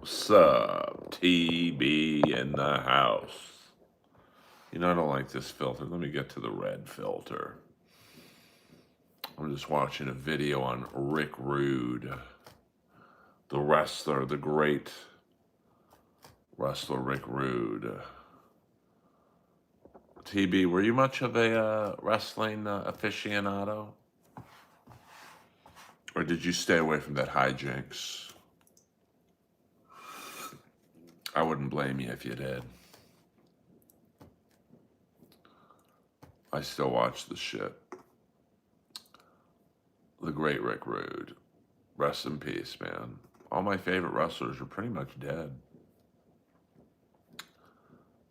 Sup, TB in the house. You know, I don't like this filter. Let me get to the red filter. I'm just watching a video on Rick Rude, the wrestler, the great wrestler Rick Rude. TB, were you much of a wrestling aficionado? Or did you stay away from that hijinks? I wouldn't blame you if you did. I still watch the shit. The great Rick Rude. Rest in peace, man. All my favorite wrestlers are pretty much dead.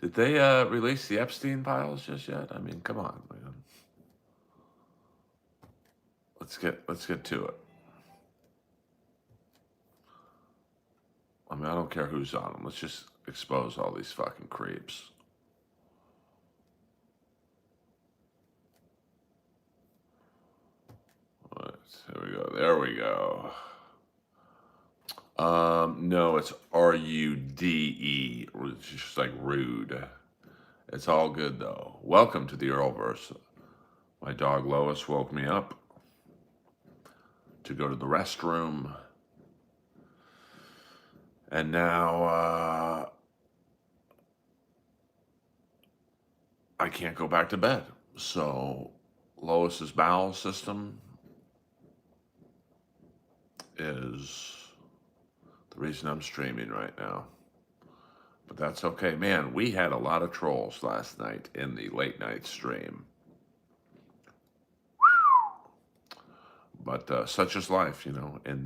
Did they release the Epstein files just yet? I mean, come on, man. Let's get to it. I mean, I don't care who's on them. Let's just expose all these fucking creeps. Here we go. There we go. No, it's Rude, which is just like rude. It's all good though. Welcome to the Earlverse. My dog Lois woke me up to go to the restroom. And now I can't go back to bed. So Lois's bowel system is the reason I'm streaming right now. But that's okay. Man, we had a lot of trolls last night in the late night stream. But such is life, you know, in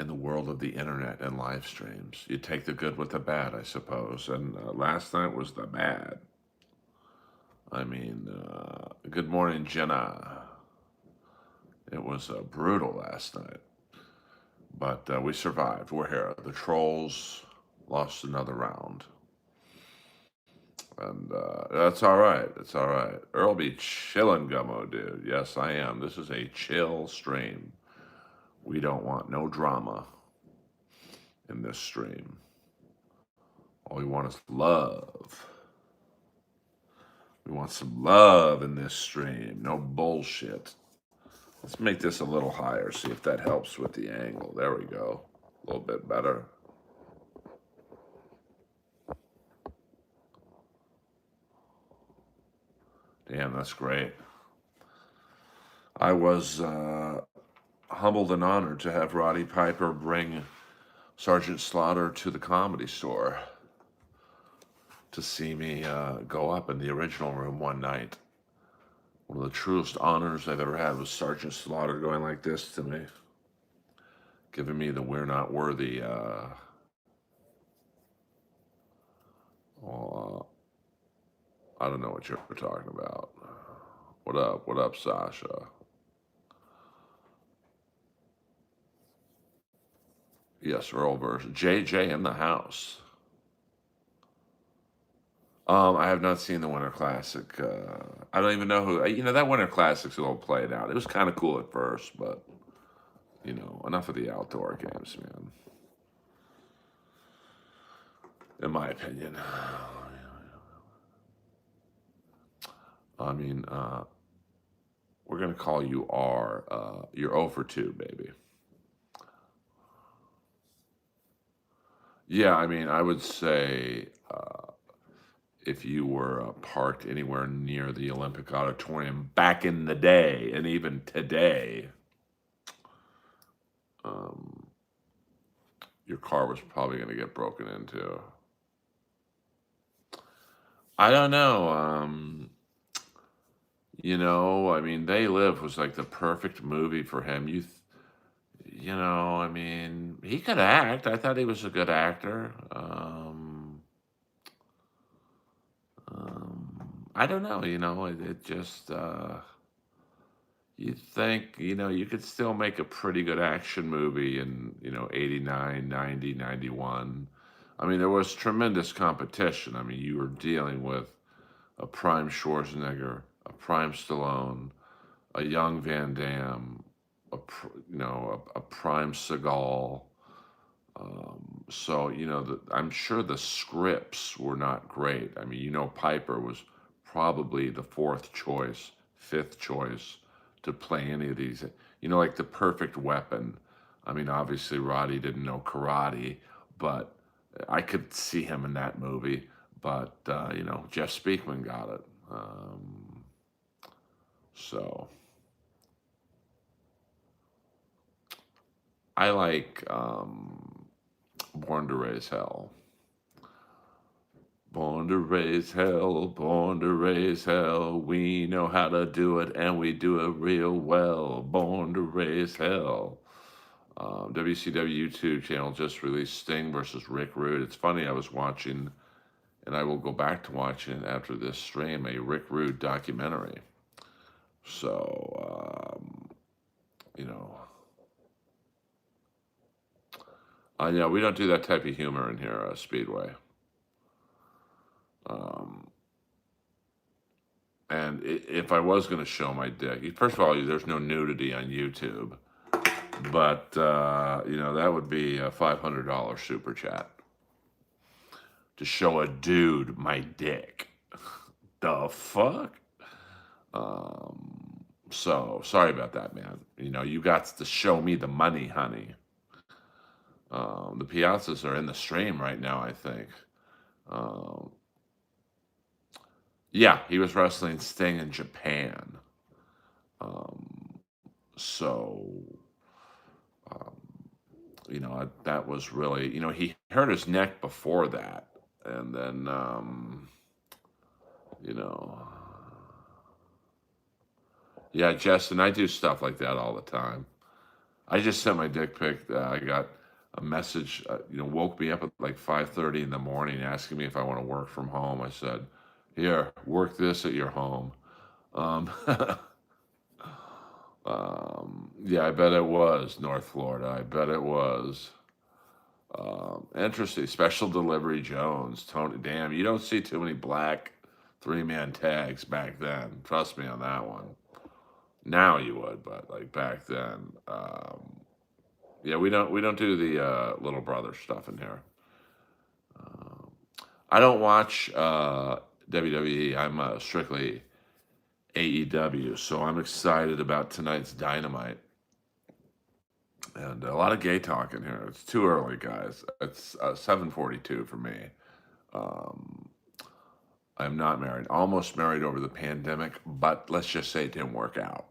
the world of the internet and live streams. You take the good with the bad, I suppose. And last night was the bad. I mean, good morning, Jenna. It was brutal last night. But we survived. We're here. The trolls lost another round. And that's all right. It's all right. Earl be chillin' gummo, dude. Yes, I am. This is a chill stream. We don't want no drama in this stream. All we want is love. We want some love in this stream. No bullshit. Let's make this a little higher, see if that helps with the angle. There we go. A little bit better. Damn, that's great. I was humbled and honored to have Roddy Piper bring Sergeant Slaughter to the Comedy Store to see me go up in the original room one night. One of the truest honors I've ever had was Sergeant Slaughter going like this to me, giving me the "we're not worthy." I don't know what you're talking about. What up? What up, Sasha? Yes, Earlverse. JJ in the house. I have not seen the Winter Classic. I don't even know who. You know, that Winter Classic's a little played out. It was kind of cool at first, but you know, enough of the outdoor games, man. In my opinion. I mean, we're gonna call you R. You're 0 for 2, baby. Yeah, I mean, I would say if you were parked anywhere near the Olympic Auditorium back in the day, and even today, um, your car was probably going to get broken into. I don't know. You know, I mean, They Live was like the perfect movie for him. You know, I mean, he could act. I thought he was a good actor. I don't know. You know, it just. You think, you know, you could still make a pretty good action movie in, you know, 89, 90, 91. I mean, there was tremendous competition. I mean, you were dealing with a prime Schwarzenegger, a prime Stallone, a young Van Damme. a prime Seagal. So I'm sure the scripts were not great. I mean, Piper was probably the fourth choice, fifth choice to play any of these. Like The Perfect Weapon. I mean, obviously Roddy didn't know karate, but I could see him in that movie. But Jeff Speakman got it. So I like Born to Raise Hell. Born to raise hell, born to raise hell. We know how to do it and we do it real well. Born to raise hell. WCW YouTube channel just released Sting versus Rick Rude. It's funny, I was watching, and I will go back to watching after this stream, a Rick Rude documentary. So, you know, yeah, we don't do that type of humor in here, Speedway. Um, and if I was going to show my dick, first of all, there's no nudity on YouTube, but that would be a $500 super chat to show a dude my dick. The fuck? So sorry about that, man. You got to show me the money, honey. The Piazzas are in the stream right now, I think. Yeah, he was wrestling Sting in Japan. So, um, that was really, he hurt his neck before that. And then, you know, yeah, Justin, I do stuff like that all the time. I just sent my dick pic. I got a message, woke me up at like 5:30 in the morning asking me if I want to work from home. I said, here, work this at your home. Um, yeah, I bet it was North Florida. I bet it was. Interesting. Special Delivery Jones. Tony, damn, you don't see too many black three-man tags back then. Trust me on that one. Now you would, but like back then, yeah, we don't do the little brother stuff in here. Um, I don't watch WWE. I'm strictly AEW, so I'm excited about tonight's Dynamite. And a lot of gay talk in here. It's too early, guys. It's 7:42 for me. Um, I'm not married. Almost married over the pandemic, but let's just say it didn't work out.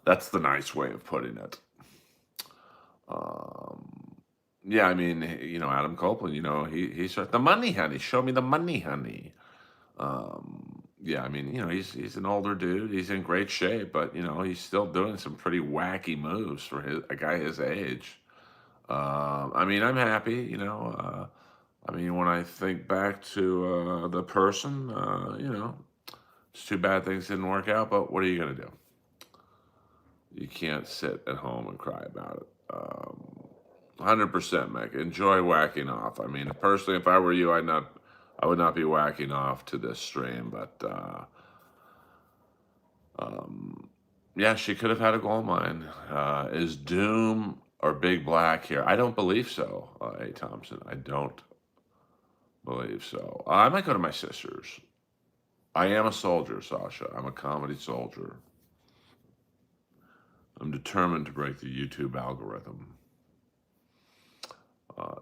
That's the nice way of putting it. Um, yeah, I mean, Adam Copeland, he said, the money, honey. Show me the money, honey. Yeah, I mean, he's an older dude. He's in great shape, but he's still doing some pretty wacky moves for a guy his age. I mean, I'm happy. I mean, when I think back to the person, it's too bad things didn't work out. But what are you gonna do? You can't sit at home and cry about it. 100%, Mick. Enjoy whacking off. I mean, personally, if I were you, I would not be whacking off to this stream, but yeah, she could have had a gold mine. Is Doom or Big Black here? I don't believe so, A. Thompson. I don't believe so. I might go to my sister's. I am a soldier, Sasha. I'm a comedy soldier. I'm determined to break the YouTube algorithm.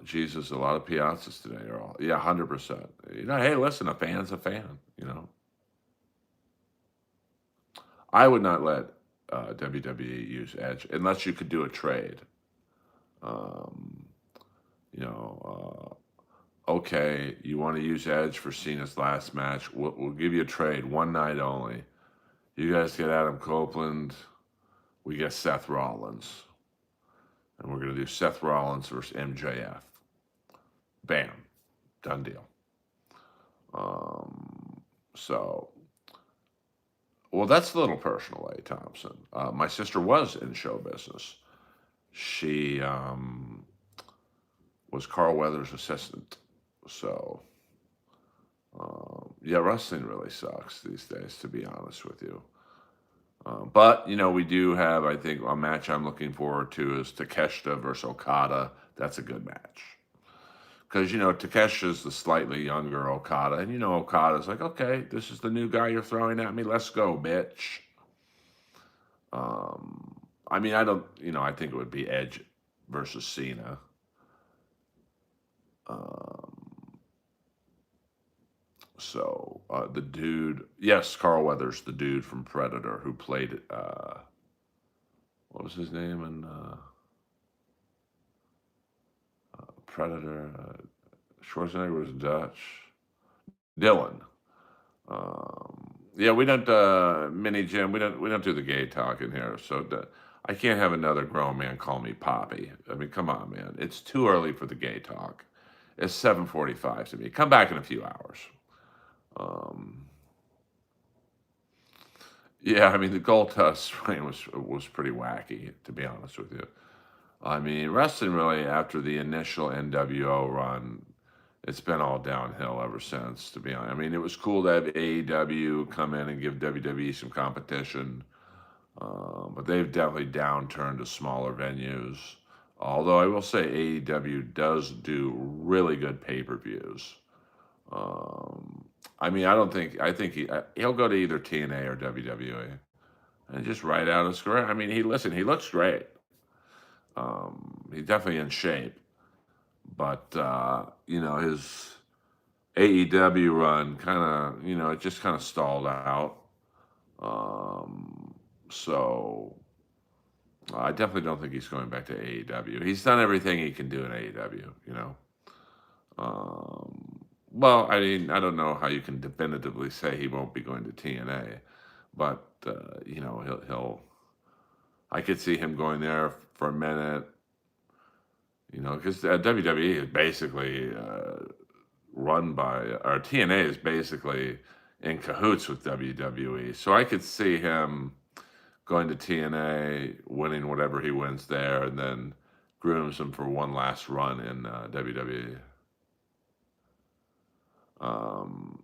Jesus, a lot of piazzas today, Earl. Yeah, 100%. Hey, listen, a fan's a fan, I would not let WWE use Edge unless you could do a trade. Um, okay, you want to use Edge for Cena's last match? We'll give you a trade, one night only. You guys get Adam Copeland. We get Seth Rollins. And we're going to do Seth Rollins versus MJF. Bam. Done deal. So, well, that's a little personal, A. Thompson. My sister was in show business. She was Carl Weathers' assistant. So, yeah, wrestling really sucks these days, to be honest with you. But we do have, I think, a match I'm looking forward to is Takeshita versus Okada. That's a good match because Takesha's the slightly younger Okada, and Okada's like, okay, this is the new guy you're throwing at me. Let's go, bitch. I mean, I don't, I think it would be Edge versus Cena. Um, the dude, yes, Carl Weathers, the dude from Predator who played, what was his name in Predator? Schwarzenegger was Dutch. Dylan. Yeah, we don't mini Jim. We don't do the gay talk in here. So I can't have another grown man call me Poppy. I mean, come on, man. It's too early for the gay talk. It's 7:45 to me. Come back in a few hours. Um, yeah, I mean the gold dust reign was pretty wacky, to be honest with you. I mean, wrestling really after the initial NWO run, it's been all downhill ever since. To be honest, I mean, it was cool to have AEW come in and give WWE some competition, but they've definitely downturned to smaller venues. Although I will say AEW does do really good pay-per-views. Um, I mean, I think he'll go to either TNA or WWE and just write out his career. I mean, he looks great. He's definitely in shape, but his AEW run kind of it just kind of stalled out. Um, so I definitely don't think he's going back to AEW. He's done everything he can do in AEW. Well, I mean, I don't know how you can definitively say he won't be going to TNA, but he'll. I could see him going there for a minute, because WWE is basically run by, or TNA is basically in cahoots with WWE. So I could see him going to TNA, winning whatever he wins there, and then grooms him for one last run in WWE. Um,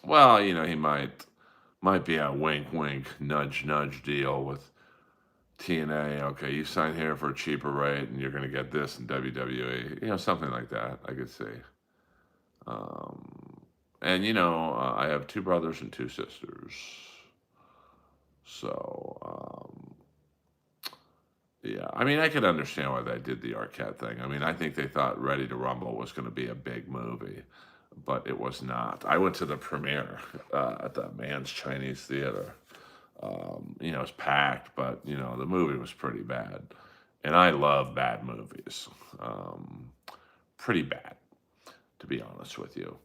well, he might be a wink, wink, nudge, nudge deal with TNA. Okay, you sign here for a cheaper rate, and you're going to get this in WWE. Something like that. I could see. Um, and I have two brothers and two sisters. So yeah, I mean, I could understand why they did the Arquette thing. I mean, I think they thought Ready to Rumble was going to be a big movie, but it was not. I went to the premiere at the Man's Chinese Theater. It was packed, but the movie was pretty bad, and I love bad movies. Um, Pretty bad, to be honest with you.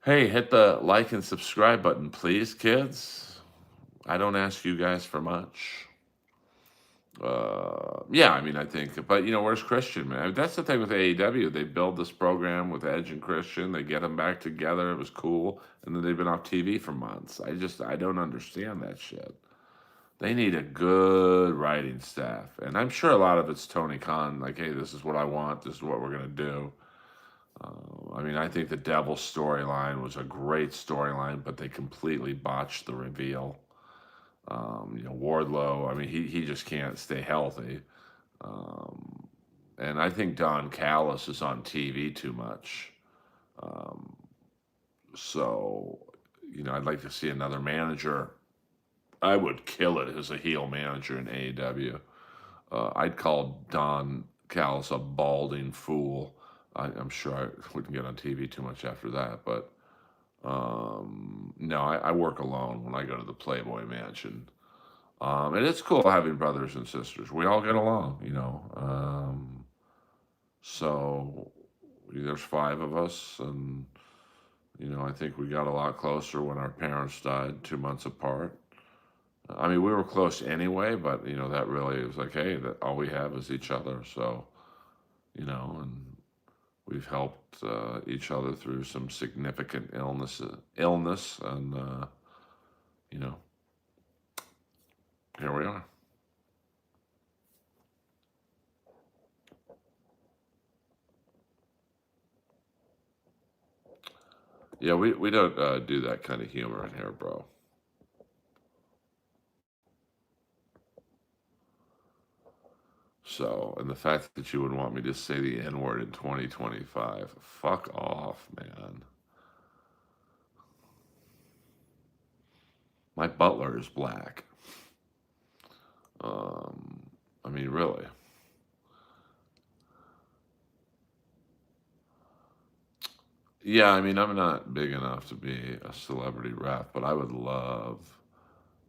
Hey, hit the like and subscribe button, please, kids. I don't ask you guys for much. Yeah, I mean, I think, but where's Christian, man? That's the thing with AEW. They build this program with Edge and Christian. They get them back together. It was cool, and then they've been off TV for months. I don't understand that shit. They need a good writing staff, and I'm sure a lot of it's Tony Khan. Like, hey, this is what I want. This is what we're gonna do. I mean, I think the Devil storyline was a great storyline, but they completely botched the reveal. Wardlow, I mean, he just can't stay healthy. Um, and I think Don Callis is on TV too much. Um, so, I'd like to see another manager. I would kill it as a heel manager in AEW. I'd call Don Callis a balding fool. I'm sure I wouldn't get on TV too much after that, but no, I work alone when I go to the Playboy Mansion. And it's cool having brothers and sisters. We all get along. So there's five of us, and I think we got a lot closer when our parents died 2 months apart. I mean, we were close anyway, but that really was like, hey, that all we have is each other. So and we've helped each other through some significant illness, and you know, here we are. Yeah, we don't do that kind of humor in here, bro. So, and the fact that you would want me to say the N word in 2025, fuck off, man. My butler is black. Um, I mean, really. Yeah, I mean, I'm not big enough to be a celebrity rep, but I would love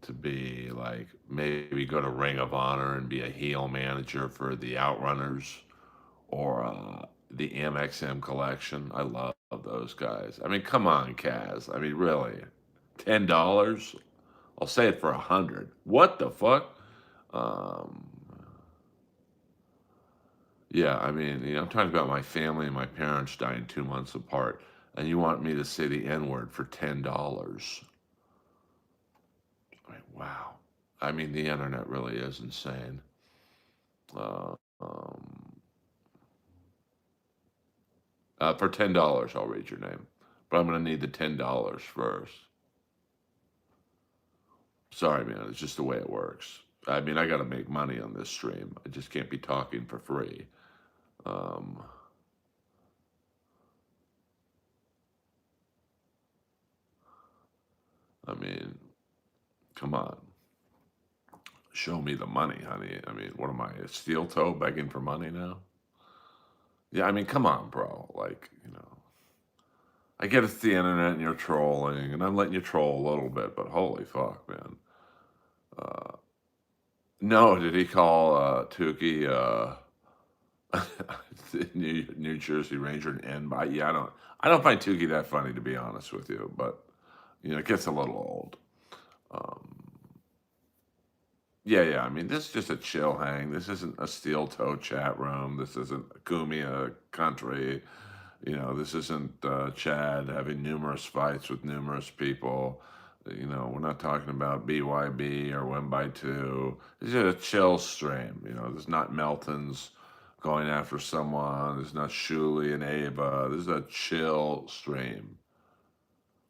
to be like maybe go to Ring of Honor and be a heel manager for the Outrunners or the MXM collection. I love those guys. I mean, come on, Kaz. I mean, really, $10? I'll say it for 100. What the fuck? Um, yeah, I mean, I'm talking about my family and my parents dying 2 months apart, and you want me to say the N word for $10? I mean, wow. I mean, the internet really is insane. Uh, um, for $10, I'll read your name, but I'm gonna need the $10 first. Sorry, man. It's just the way it works. I mean, I got to make money on this stream. I just can't be talking for free. Um, I mean, come on. Show me the money, honey. I mean, what am I, a steel toe begging for money now? Yeah, I mean, come on, bro. Like, I get it's the internet and you're trolling, and I'm letting you troll a little bit, but holy fuck, man. Uh, no, did he call Tukey New Jersey Ranger an N by? Yeah, I don't find Tukey that funny to be honest with you, but it gets a little old. Um, yeah, yeah. I mean, this is just a chill hang. This isn't a steel toe chat room. This isn't Kumia country. This isn't Chad having numerous fights with numerous people. We're not talking about BYB or Win by Two. It's just a chill stream. There's not Meltons going after someone. There's not Shuli and Ava. This is a chill stream,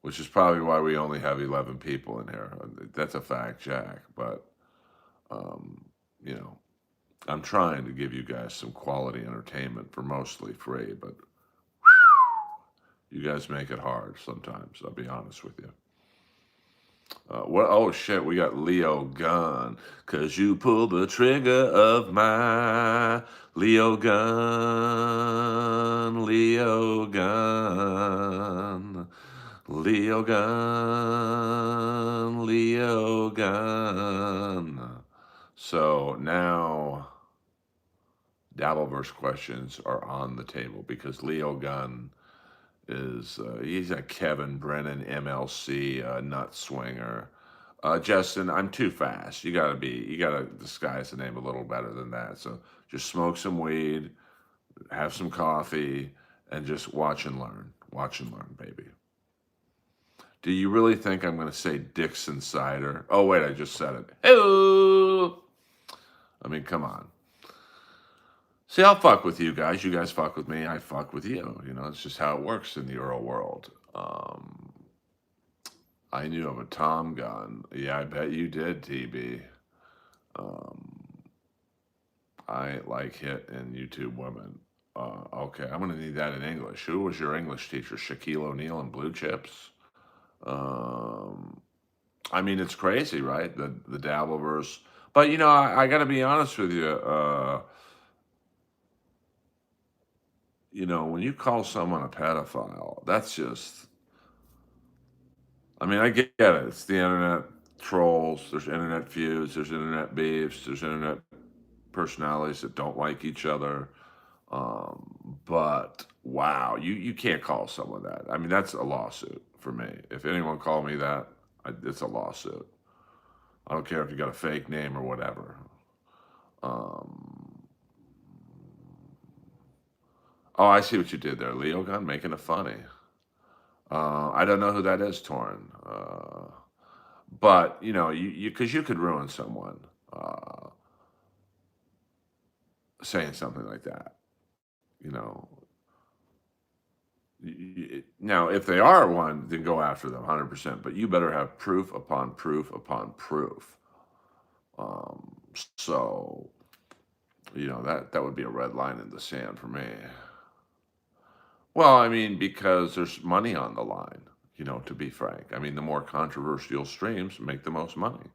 which is probably why we only have 11 people in here. That's a fact, Jack. But, um, you know, I'm trying to give you guys some quality entertainment for mostly free, but you guys make it hard sometimes. I'll be honest with you. What? Oh shit! We got Leo Gunn. 'Cause you pull the trigger of my Leo Gunn, Leo Gunn, Leo Gunn, Leo Gunn. So now, Dabbleverse questions are on the table because Leo Gunn is he's a Kevin Brennan MLC nut swinger. Justin, I'm too fast. You gotta disguise the name a little better than that. So just smoke some weed, have some coffee, and just watch and learn. Watch and learn, baby. Do you really think I'm gonna say Dixon Cider? Oh wait, I just said it. Hello. I mean, come on. See, I'll fuck with you guys. You guys fuck with me. I fuck with you. It's just how it works in the Earl world. I knew of a Tom gun. Yeah, I bet you did, TB. Um, I like hit in YouTube women. Okay, I'm gonna need that in English. Who was your English teacher? Shaquille O'Neal and Blue Chips. Um, I mean, it's crazy, right? The Dabbleverse. But I got to be honest with you. When you call someone a pedophile, that's just. I mean, I get it. It's the internet trolls. There's internet feuds. There's internet beefs. There's internet personalities that don't like each other. But wow, you can't call someone that. I mean, that's a lawsuit for me. If anyone called me that, it's a lawsuit. I don't care if you got a fake name or whatever. Um, oh, I see what you did there, Leo Gun, making it funny. I don't know who that is, Torn. But because you could ruin someone uh, saying something like that. You know, Now if they are one, then go after them 100%. But you better have proof upon proof upon proof. So That would be a red line in the sand for me. Well, I mean, because there's money on the line, to be frank. I mean, the more controversial streams make the most money.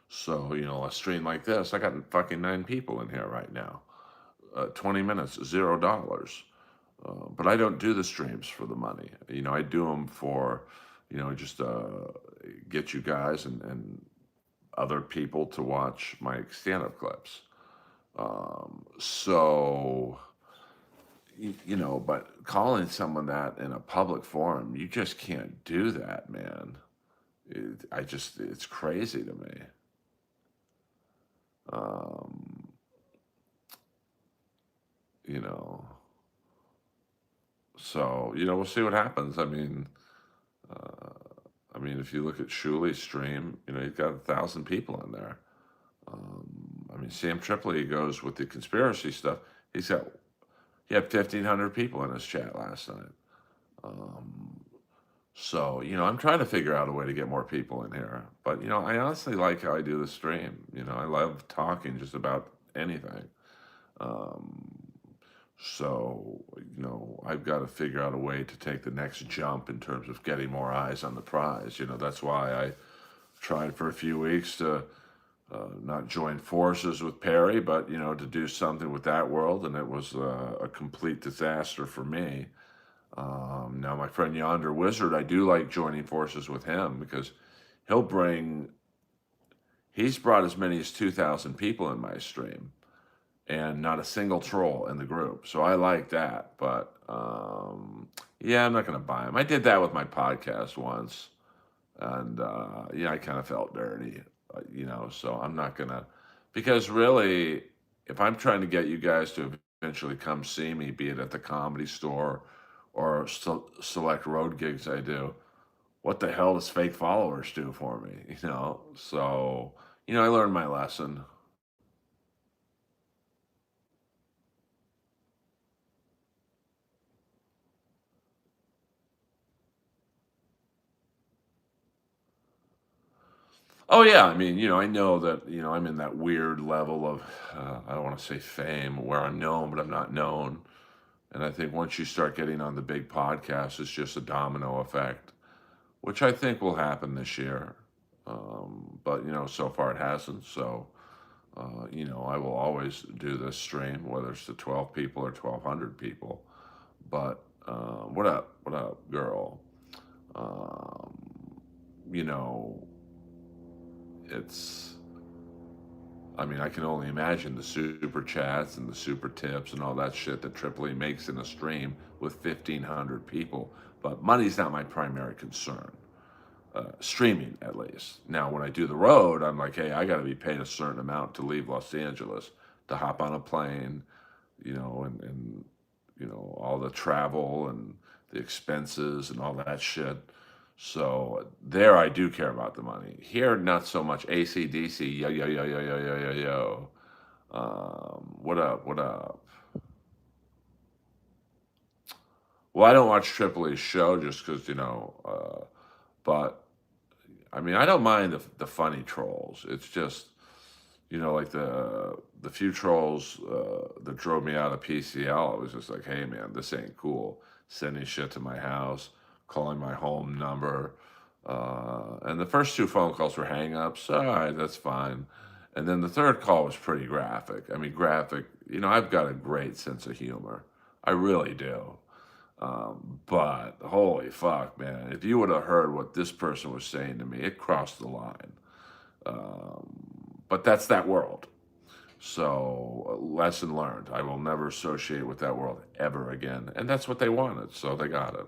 So, a stream like this, I got fucking 9 people in here right now. 20 minutes, $0. But I don't do the streams for the money. I do them for, just get you guys and other people to watch my stand-up clips. So, but calling someone that in a public forum, you just can't do that, man. It's crazy to me. Um, you know, so, we'll see what happens. Uh, if you look at Shuli's stream, he's got 1,000 people in there. Sam Tripoli goes with the conspiracy stuff. He had 1,500 people in his chat last night. Um, so, I'm trying to figure out a way to get more people in here. But, I honestly like how I do the stream. I love talking just about anything. Um, so, I've got to figure out a way to take the next jump in terms of getting more eyes on the prize. That's why I tried for a few weeks to not join forces with Perry, but to do something with that world, and it was a complete disaster for me. Now, my friend Yonder Wizard, I do like joining forces with him because he'll bring. He's brought as many as 2,000 people in my stream, and not a single troll in the group. So I like that, but yeah, I'm not going to buy him. I did that with my podcast once, and I kind of felt dirty, so I'm not gonna, because really, if I'm trying to get you guys to eventually come see me, be it at the Comedy Store or select road gigs I do, what the hell does fake followers do for me? So I learned my lesson. Oh yeah, I know that I'm in that weird level of I don't want to say fame where I'm known, but I'm not known. And I think once you start getting on the big podcast, it's just a domino effect, which I think will happen this year. But so far it hasn't. So I will always do this stream, whether it's to 12 people or 1,200 people. But what up, girl? Um, you know, it's. I can only imagine the super chats and the super tips and all that shit that Tripoli makes in a stream with 1,500 people. But money's not my primary concern. Streaming, at least. Now, when I do the road, I'm like, hey, I got to be paid a certain amount to leave Los Angeles, to hop on a plane, and all the travel and the expenses and all that shit. So there, I do care about the money. Here, not so much. AC/DC, yo yo yo yo yo yo yo yo. What up? What up? Well, I don't watch Tripoli's show just because but I don't mind the funny trolls. It's just like the few trolls that drove me out of PCL. It was just like, hey man, this ain't cool. Sending shit to my house, calling my home number, and the first 2 phone calls were hang-ups. All right, that's fine. And then the third call was pretty graphic. Graphic. I've got a great sense of humor. I really do. But holy fuck, man! If you would have heard what this person was saying to me, it crossed the line. Um, but that's that world. So, lesson learned. I will never associate with that world ever again. And that's what they wanted, so they got it.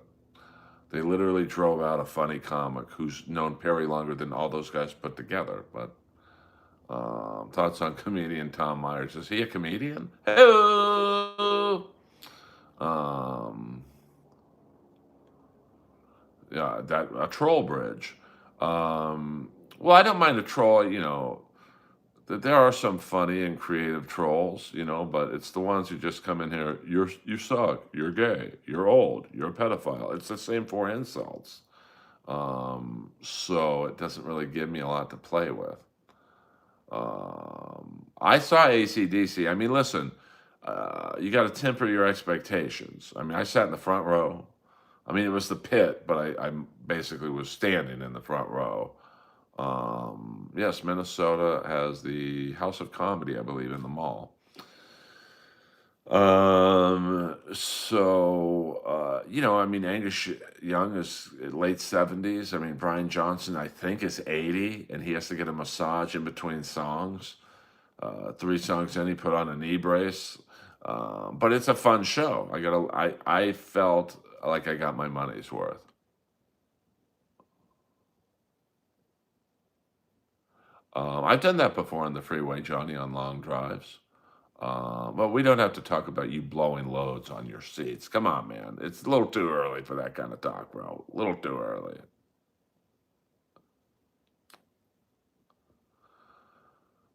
They literally drove out a funny comic who's known Perry longer than all those guys put together. But thoughts on comedian Tom Myers? Is he a comedian? Hello. Um, yeah, that a troll bridge. Well, I don't mind a troll. That there are some funny and creative trolls, but it's the ones who just come in here. You suck. You're gay. You're old. You're a pedophile. It's the same 4 insults. So it doesn't really give me a lot to play with. I saw AC/DC. I mean, listen, you got to temper your expectations. I mean, I sat in the front row. I mean, it was the pit, but I basically was standing in the front row. Yes, Minnesota has the House of Comedy, I believe, in the mall. I mean, Angus Young is late 70s. I mean, Brian Johnson, I think, is 80, and he has to get a massage in between songs. Three songs in, he put on a knee brace. But it's a fun show. I felt like I got my money's worth. I've done that before on the freeway, Johnny, on long drives. Well, we don't have to talk about you blowing loads on your seats. Come on, man. It's a little too early for that kind of talk, bro. A little too early.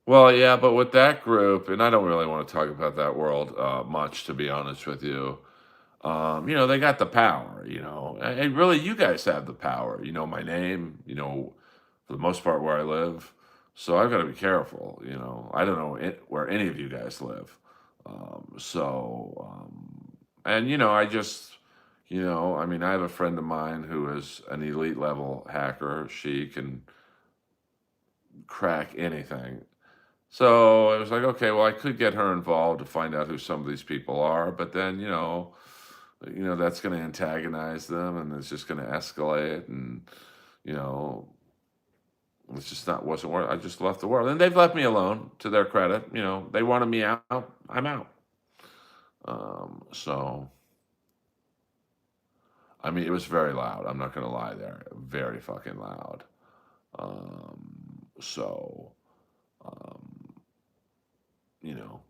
Well, yeah, but with that group, and I don't really want to talk about that world much, to be honest with you. They got the power, and really, you guys have the power. You know my name, for the most part where I live. So I've got to be careful. I don't know where any of you guys live. And I just, I mean, I have a friend of mine who is an elite level hacker. She can crack anything. So I was like, okay, well, I could get her involved to find out who some of these people are, but then, that's going to antagonize them, and it's just going to escalate, and you know, it's just not wasn't worth. I just left the world, and they've left me alone. To their credit, they wanted me out. I'm out. So I mean, it was very loud. I'm not going to lie there. Very fucking loud. So, um, you know,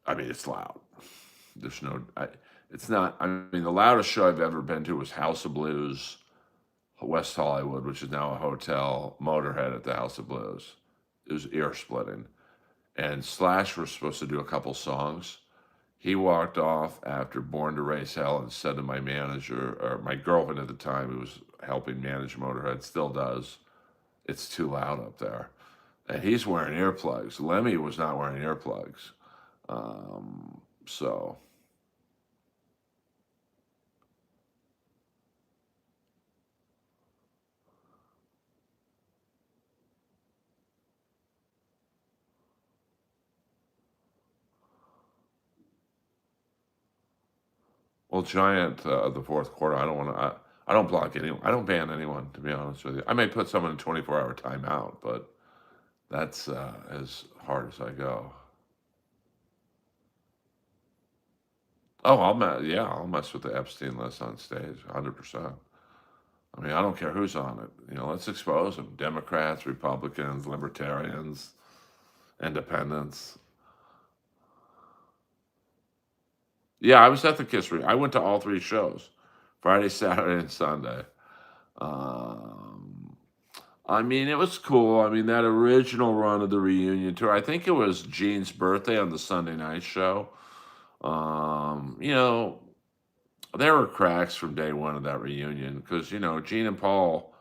I mean, it's loud. There's no, it's not, I mean, the loudest show I've ever been to was House of Blues, West Hollywood, which is now a hotel, Motorhead at the House of Blues. It was ear splitting. And Slash was supposed to do a couple songs. He walked off after Born to Raise Hell and said to my manager, or my girlfriend at the time, who was helping manage Motorhead, still does, it's too loud up there. And he's wearing earplugs. Lemmy was not wearing earplugs. So, well, Giant, the fourth quarter, I don't want to, I don't block anyone. I don't ban anyone, to be honest with you. I may put someone in 24-hour timeout, but that's as hard as I go. Oh, yeah, I'll mess with the Epstein list on stage, 100%. I mean, I don't care who's on it. Let's expose them. Democrats, Republicans, Libertarians, Independents. Yeah, I was at the Kiss I went to all three shows, Friday, Saturday, and Sunday. Um, I mean, it was cool. I mean, that original run of the reunion tour, I think it was Gene's birthday on the Sunday night show. Um, you know, there were cracks from day one of that reunion because, Gene and Paul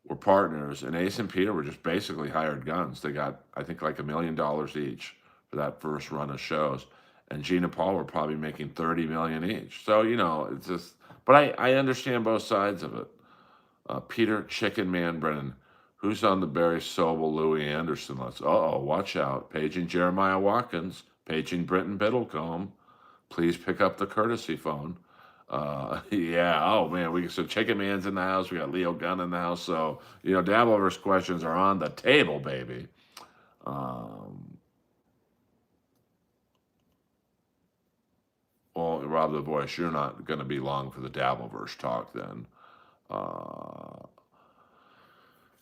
were partners, and Ace and Peter were just basically hired guns. They got, I think, like $1 million each for that first run of shows, and Gene and Paul were probably making 30 million each. So it's just. But I understand both sides of it. Peter Chicken Man Brennan, who's on the Barry Sobel Louis Anderson list? Oh, watch out! Paging Jeremiah Watkins, paging Brenton Biddlecombe. Please pick up the courtesy phone. Yeah. Oh man, so Chicken Man's in the house. We got Leo Gunn in the house. So Dabbleverse questions are on the table, baby. Um, well, Rob the Voice, you're not going to be long for the Dabbleverse talk then. Uh,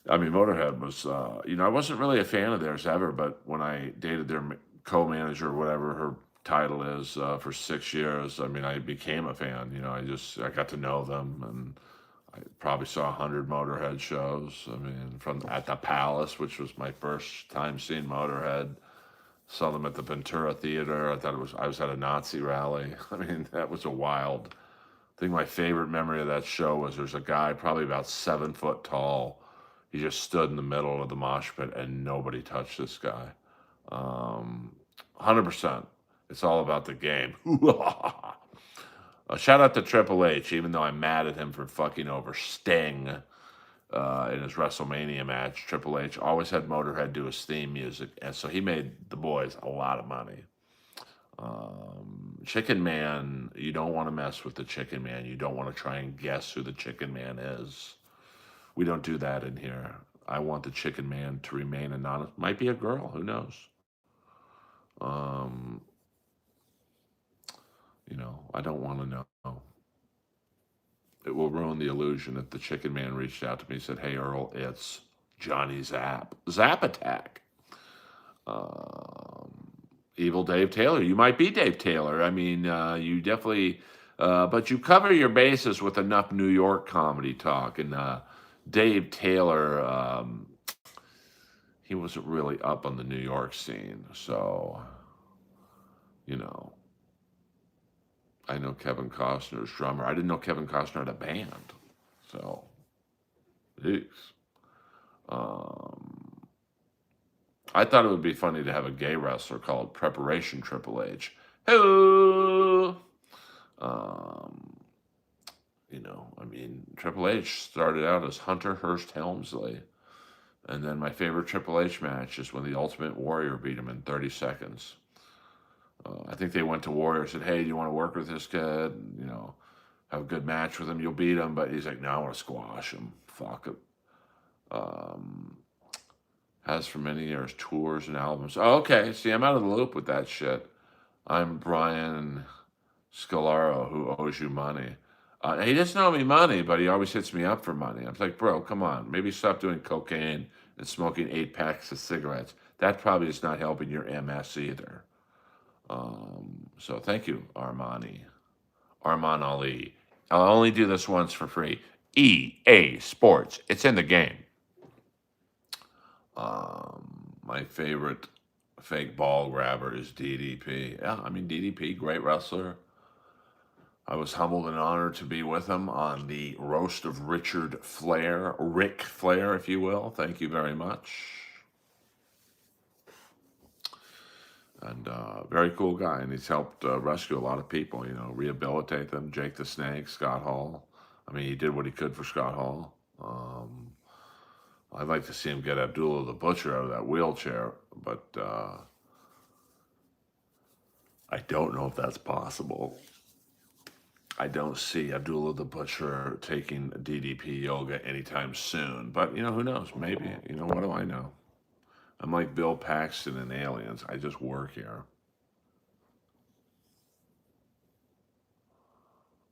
I mean, Motorhead was, I wasn't really a fan of theirs ever, but when I dated their co-manager, whatever her title is, for 6 years, I mean, I became a fan. I got to know them, and I probably saw 100 Motorhead shows. I mean, from at the Palace, which was my first time seeing Motorhead. Saw them at the Ventura Theater. I was at a Nazi rally. I mean, that was a wild. I think my favorite memory of that show was there's a guy probably about 7 foot tall. He just stood in the middle of the mosh pit and nobody touched this guy. 100%. It's all about the game. Shout out to Triple H, even though I'm mad at him for fucking over Sting in his WrestleMania match. Triple H always had Motorhead do his theme music, and so he made the boys a lot of money. Chicken Man, you don't want to mess with the Chicken Man. You don't want to try and guess who the Chicken Man is. We don't do that in here. I want the Chicken Man to remain anonymous. Might be a girl, who knows? Um, I don't want to know. It will ruin the illusion if the Chicken Man reached out to me and said, "Hey Earl, it's Johnny Zap. Zap Attack. Um, Evil Dave Taylor. You might be Dave Taylor. I mean, you definitely, but you cover your bases with enough New York comedy talk. And Dave Taylor, he wasn't really up on the New York scene. So, you know, I know Kevin Costner's drummer. I didn't know Kevin Costner had a band. So, jeez. I thought it would be funny to have a gay wrestler called Preparation Triple H. Hello. I mean, Triple H started out as Hunter Hearst Helmsley. And then my favorite Triple H match is when the Ultimate Warrior beat him in 30 seconds. I think they went to Warrior and said, "Hey, do you want to work with this kid? Have a good match with him. You'll beat him." But he's like, "No, I want to squash him. Fuck it." Has for many years tours and albums. Oh, okay, see, I'm out of the loop with that shit. I'm Brian Scalaro, who owes you money. He doesn't owe me money, but he always hits me up for money. I'm like, bro, come on. Maybe stop doing cocaine and smoking 8 packs of cigarettes. That probably is not helping your MS either. So thank you, Armand Ali. I'll only do this once for free. EA Sports. It's in the game. My favorite fake ball grabber is DDP. Yeah, I mean, DDP, great wrestler. I was humbled and honored to be with him on the roast of Ric Flair, if you will. Thank you very much. And very cool guy, and he's helped rescue a lot of people, rehabilitate them. Jake the Snake, Scott Hall. I mean, he did what he could for Scott Hall. I'd like to see him get Abdullah the Butcher out of that wheelchair, but I don't know if that's possible. I don't see Abdullah the Butcher taking DDP yoga anytime soon, but who knows? Maybe. What do I know? I'm like Bill Paxton in Aliens. I just work here.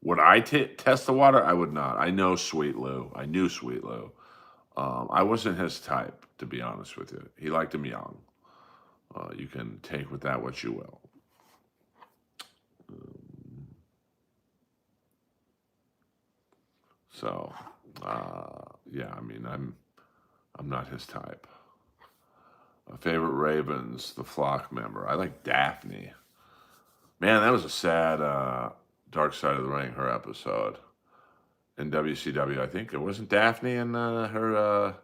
Would I test the water? I would not. I know Sweet Lou. I knew Sweet Lou. I wasn't his type, to be honest with you. He liked him young. You can take with that what you will. So, yeah, I mean, I'm not his type. My favorite Ravens, the Flock member. I like Daphne. Man, that was a sad Dark Side of the Ring, her episode in WCW. I think it wasn't Daphne and her.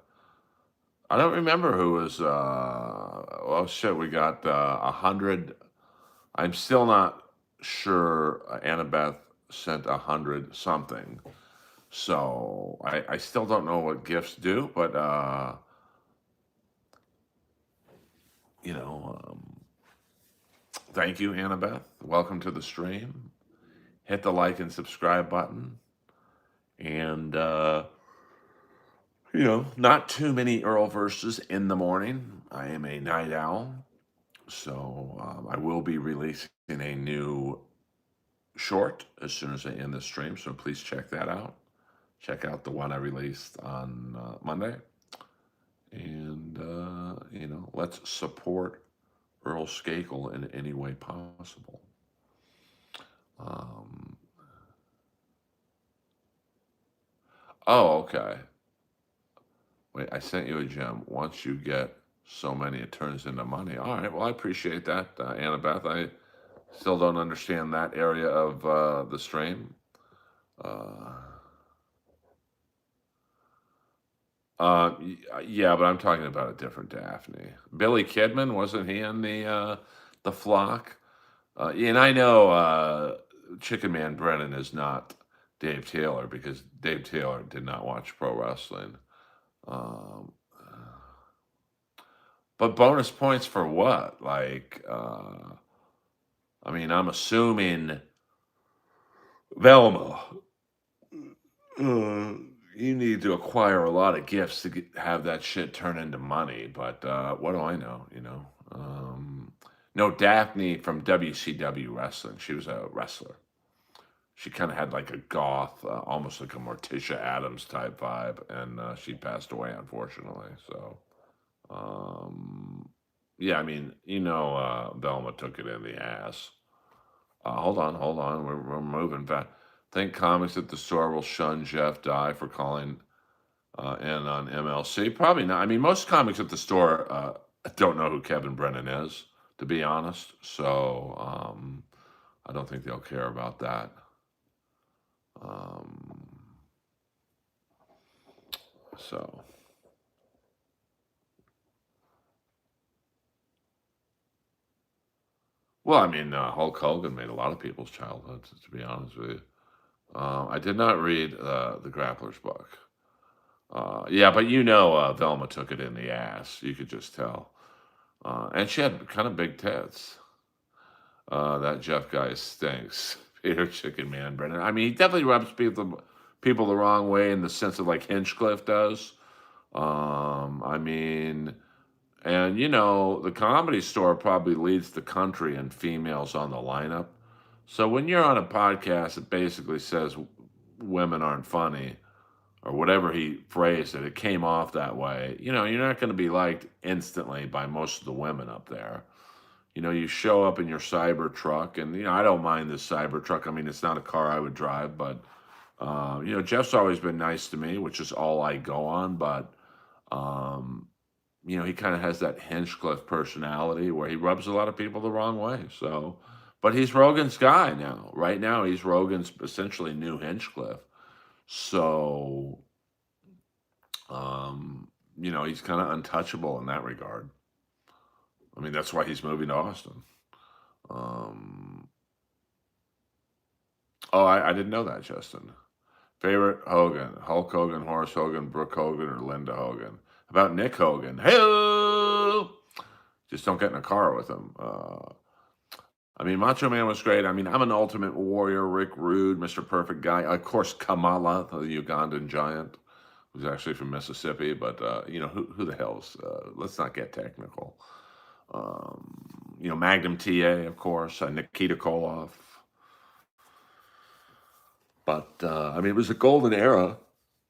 I don't remember who was. Well, shit, we got 100. I'm still not sure. Annabeth sent 100 something. So I still don't know what gifts do, but thank you, Annabeth. Welcome to the stream. Hit the like and subscribe button. And, not too many Earlverses in the morning. I am a night owl. So I will be releasing a new short as soon as I end the stream. So please check that out. Check out the one I released on Monday. And, let's support Earl Skakel in any way possible. Oh, okay. Wait, I sent you a gem. Once you get so many, it turns into money. All right, well, I appreciate that, Annabeth. I still don't understand that area of the stream. Yeah, but I'm talking about a different Daphne. Billy Kidman, wasn't he in the flock? Yeah, and I know Chicken Man Brennan is not Dave Taylor because Dave Taylor did not watch pro wrestling. Um, but bonus points for what? Like, I mean, I'm assuming Velma. Uh, you need to acquire a lot of gifts to have that shit turn into money. But what do I know? No, Daphne from WCW wrestling. She was a wrestler. She kind of had like a goth, almost like a Morticia Adams type vibe, and she passed away unfortunately. So, um, yeah, I mean, Velma took it in the ass. Hold on, we're moving back. Think comics at the store will shun Jeff Dye for calling in on MLC? Probably not. I mean, most comics at the store don't know who Kevin Brennan is, to be honest. So I don't think they'll care about that. Um, so, well, I mean, Hulk Hogan made a lot of people's childhoods, to be honest with you. I did not read the Grappler's book. Yeah, but Velma took it in the ass. You could just tell. And she had kind of big tits. That Jeff guy stinks. Peter Chicken Man Brennan. I mean, he definitely rubs people the wrong way in the sense of like Hinchcliffe does. I mean, and the Comedy Store probably leads the country in females on the lineup. So when you're on a podcast that basically says women aren't funny, or whatever he phrased it, it came off that way. You're not going to be liked instantly by most of the women up there. You show up in your cyber truck, and I don't mind this cyber truck. I mean, it's not a car I would drive, but Jeff's always been nice to me, which is all I go on. But um, he kind of has that Hinchcliffe personality where he rubs a lot of people the wrong way. So, but he's Rogan's guy now. Right now, he's Rogan's essentially new Hinchcliffe. So, he's kind of untouchable in that regard. I mean, that's why he's moving to Austin. Um, oh, I didn't know that, Justin. Favorite Hogan: Hulk Hogan, Horace Hogan, Brooke Hogan, or Linda Hogan? About Nick Hogan? Hey, just don't get in a car with him. I mean, Macho Man was great. I mean, I'm an Ultimate Warrior, Rick Rude, Mr. Perfect Guy. Of course, Kamala, the Ugandan giant, who's actually from Mississippi. But who the hell's? Let's not get technical. Magnum TA, of course, Nikita Koloff. But I mean, it was a golden era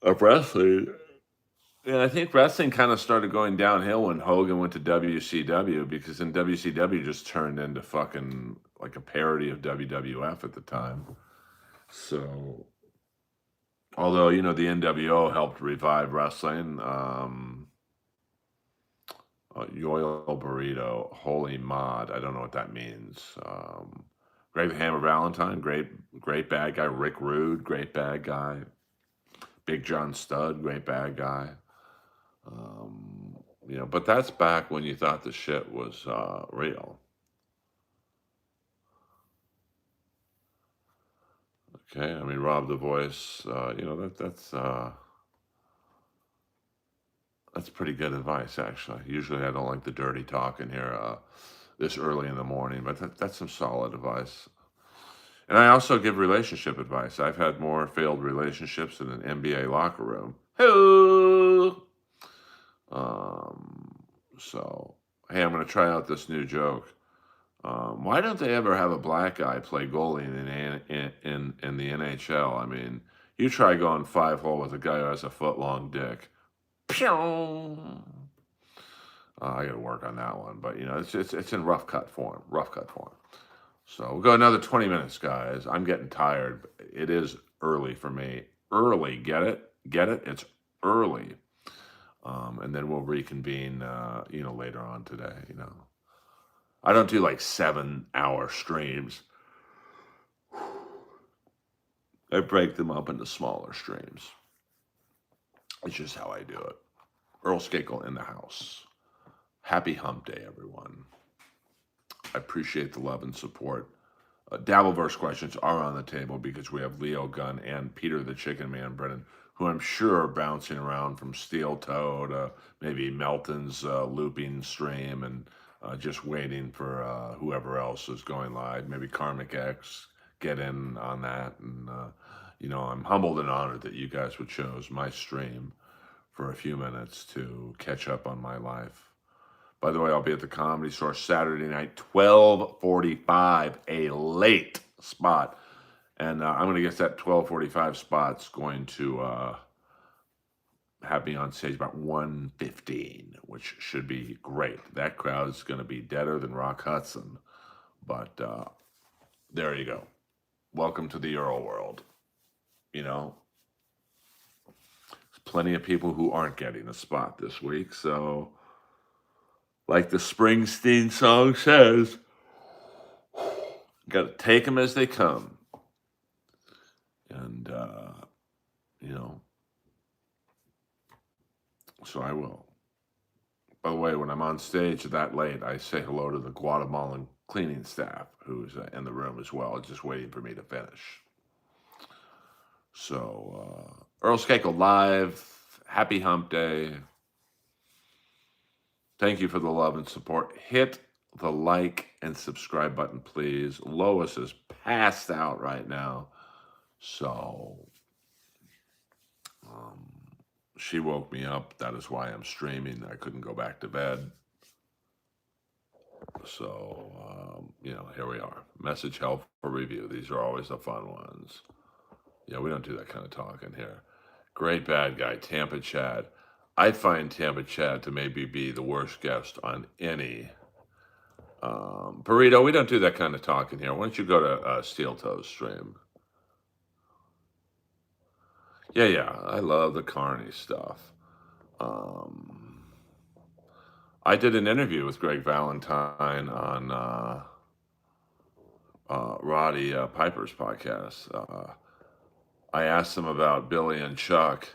of wrestling. And I think wrestling kind of started going downhill when Hogan went to WCW because then WCW just turned into fucking like a parody of WWF at the time. So, although, the NWO helped revive wrestling, Yoil Burrito, Holy Mod, I don't know what that means. Greg the Hammer Valentine, great bad guy. Rick Rude, great bad guy. Big John Studd, great bad guy. But that's back when you thought the shit was real. Okay, I mean, Rob the Voice, that's pretty good advice, actually. Usually I don't like the dirty talk in here this early in the morning, but that's some solid advice. And I also give relationship advice. I've had more failed relationships in an NBA locker room. Hello. So, hey, I'm going to try out this new joke. Why don't they ever have a black guy play goalie in the NHL? I mean, you try going 5-hole with a guy who has a foot-long dick. Pew! I got to work on that one, but it's in rough cut form. Rough cut form. So we'll go another 20 minutes, guys. I'm getting tired. It is early for me. Early, get it? Get it? It's early. And then we'll reconvene, later on today. I don't do like 7-hour streams. I break them up into smaller streams. It's just how I do it. Earl Skakel in the house. Happy hump day, everyone. I appreciate the love and support. Dabbleverse questions are on the table because we have Leo Gunn and Peter the Chicken Man Brennan, who I'm sure are bouncing around from Steel Toe to maybe Melton's looping stream and just waiting for whoever else is going live. Maybe Karmic X get in on that. And, I'm humbled and honored that you guys would choose my stream for a few minutes to catch up on my life. By the way, I'll be at the Comedy Store Saturday night, 12:45, a late spot. And I'm going to guess that 12:45 spot's going to have me on stage about 1:15, which should be great. That crowd is going to be deader than Rock Hudson. But there you go. Welcome to the Earl world. There's plenty of people who aren't getting a spot this week. So, like the Springsteen song says, got to take them as they come. And, so I will. By the way, when I'm on stage that late, I say hello to the Guatemalan cleaning staff who's in the room as well, just waiting for me to finish. So, Earl Skakel live. Happy hump day. Thank you for the love and support. Hit the like and subscribe button, please. Lois is passed out right now. So, she woke me up. That is why I'm streaming. I couldn't go back to bed. So, here we are. Message, help, or review. These are always the fun ones. Yeah, we don't do that kind of talking here. Great bad guy, Tampa Chad. I find Tampa Chad to maybe be the worst guest on any. Burrito, we don't do that kind of talking here. Why don't you go to Steel Toes stream? Yeah, I love the Carney stuff. I did an interview with Greg Valentine on Roddy Piper's podcast. I asked him about Billy and Chuck,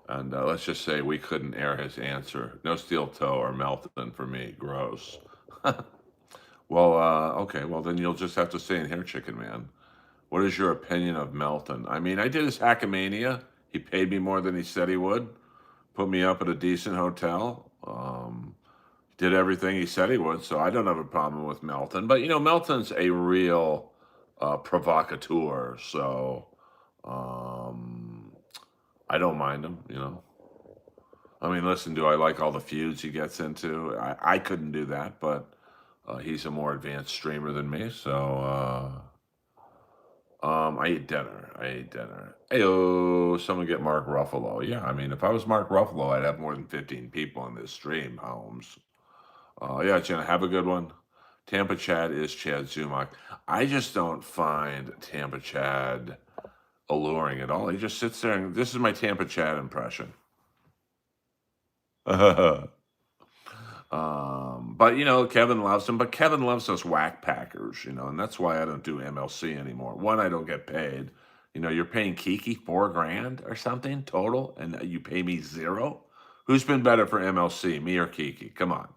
and let's just say we couldn't air his answer. No Steel Toe or Melton for me. Gross. Well, okay. Well, then you'll just have to stay in here, Chicken Man. What is your opinion of Melton? I mean, I did his Hackamania. He paid me more than he said he would. Put me up at a decent hotel. Did everything he said he would. So I don't have a problem with Melton. But, Melton's a real provocateur. So I don't mind him, I mean, listen, do I like all the feuds he gets into? I couldn't do that, but he's a more advanced streamer than me. So I ate dinner. Heyo, someone get Mark Ruffalo. Yeah, I mean, if I was Mark Ruffalo, I'd have more than 15 people on this stream, Holmes. Yeah, Jenna, have a good one. Tampa Chad is Chad Zumach. I just don't find Tampa Chad alluring at all. He just sits there and this is my Tampa Chad impression. But Kevin loves him. But Kevin loves those whack packers, and that's why I don't do MLC anymore. One, I don't get paid. You're paying Kiki $4,000 or something total, and you pay me zero. Who's been better for MLC, me or Kiki? Come on.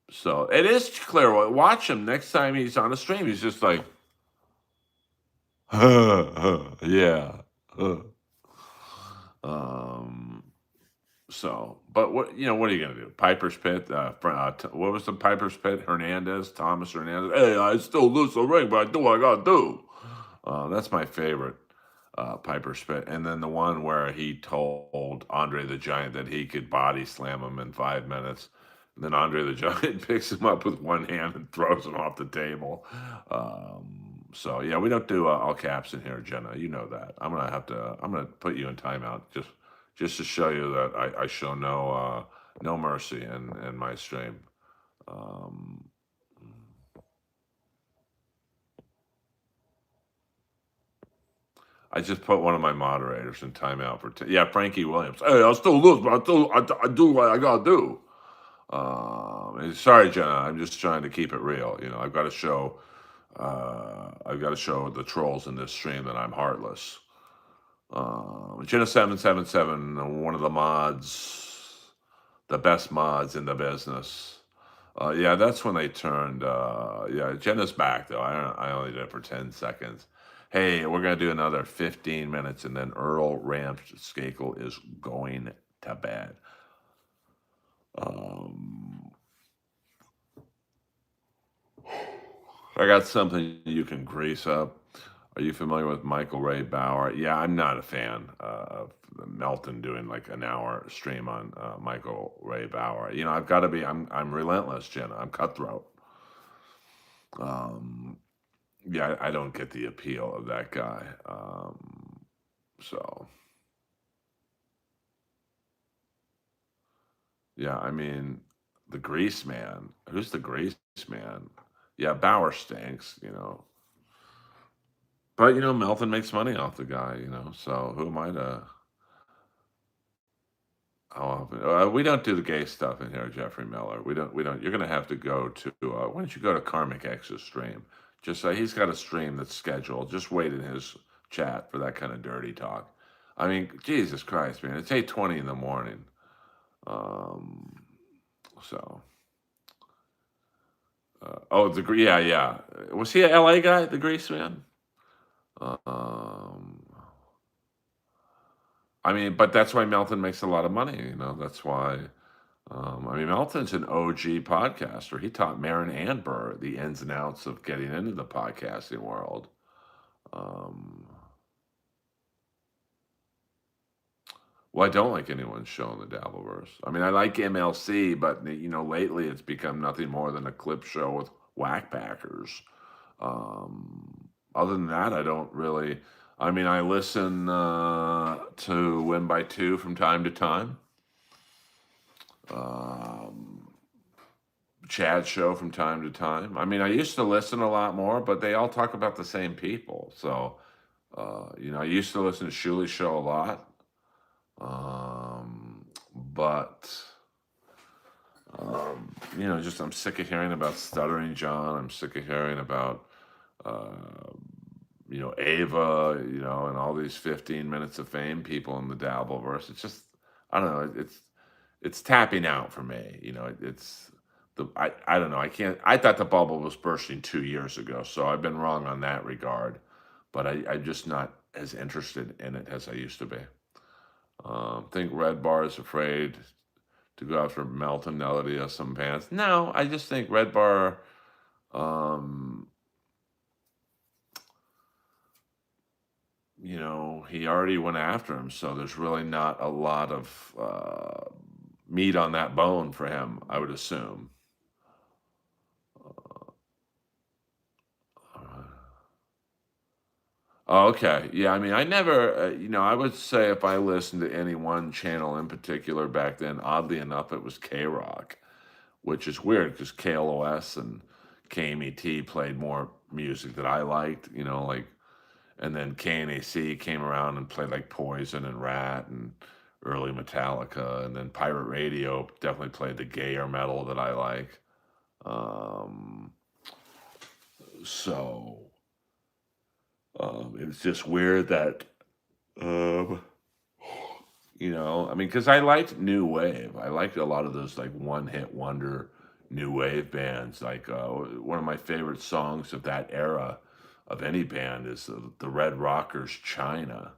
So it is clear. Watch him next time he's on a stream. He's just like, yeah. So, but what are you gonna do? Piper's Pit. What was the Piper's Pit? Thomas Hernandez. Hey, I still lose the ring, but I do what I gotta do. That's my favorite Piper's Pit. And then the one where he told Andre the Giant that he could body slam him in 5 minutes. And then Andre the Giant picks him up with one hand and throws him off the table. So yeah, we don't do all caps in here, Jenna. You know that. I'm gonna put you in timeout just to show you that I show no mercy in my stream. I just put one of my moderators in timeout for Frankie Williams. Hey, I'll still lose, but I do what I gotta do. Sorry, Jenna. I'm just trying to keep it real. I've got to show the trolls in this stream that I'm heartless. Jenna 777, one of the mods, the best mods in the business. Yeah, that's when they turned. Yeah, Jenna's back though. I only did it for 10 seconds. Hey, we're gonna do another 15 minutes, and then Earl Skakel is going to bed. Um, I got something you can grease up. Are you familiar with Michael Ray Bauer? Yeah, I'm not a fan of Melton doing like an hour stream on Michael Ray Bauer. You know, I've got to be. I'm relentless, Jenna. I'm cutthroat. Um, yeah, I don't get the appeal of that guy. So yeah, I mean, the Grease Man. Who's the Grease Man? Yeah, Bauer stinks. But Melton makes money off the guy. So who am I to? How often? We don't do the gay stuff in here, Jeffrey Miller. We don't. We don't. You're gonna have to go to. Why don't you go to Karmic X's stream? Just he's got a stream that's scheduled. Just wait in his chat for that kind of dirty talk. I mean, Jesus Christ, man! It's 8:20 in the morning. Um. So. Oh, yeah, yeah. Was he a LA guy, the Grease Man? Um. I mean, but that's why Melton makes a lot of money. That's why. I mean, Melton's an OG podcaster. He taught Marin and Burr the ins and outs of getting into the podcasting world. Um, well, I don't like anyone's show in the Dabbleverse. I mean, I like MLC, but lately it's become nothing more than a clip show with whackpackers. Other than that, I don't really. I mean, I listen to Win by Two from time to time. Um, Chad show from time to time. I mean, I used to listen a lot more, but they all talk about the same people. So, I used to listen to Shuley's show a lot. But just I'm sick of hearing about Stuttering John. I'm sick of hearing about, uh, Ava, and all these 15 minutes of fame people in the Dabbleverse. It's just, I don't know. It's tapping out for me. I don't know. I can't. I thought the bubble was bursting 2 years ago, so I've been wrong on that regard. But I'm just not as interested in it as I used to be. Think Red Bar is afraid to go after Melton now that he has some fans. No, I just think Red Bar. Um, he already went after him, so there's really not a lot of meat on that bone for him, I would assume. Oh, okay. Yeah, I mean, I never, I would say if I listened to any one channel in particular back then, oddly enough, it was K Rock, which is weird because KLOS and KMET played more music that I liked, and then KNAC came around and played like Poison and Rat and early Metallica, and then Pirate Radio definitely played the gayer metal that I like. Um, so it's just weird that, um, I mean, because I liked new wave. I liked a lot of those like one-hit wonder new wave bands. Like one of my favorite songs of that era of any band is the Red Rockers' China.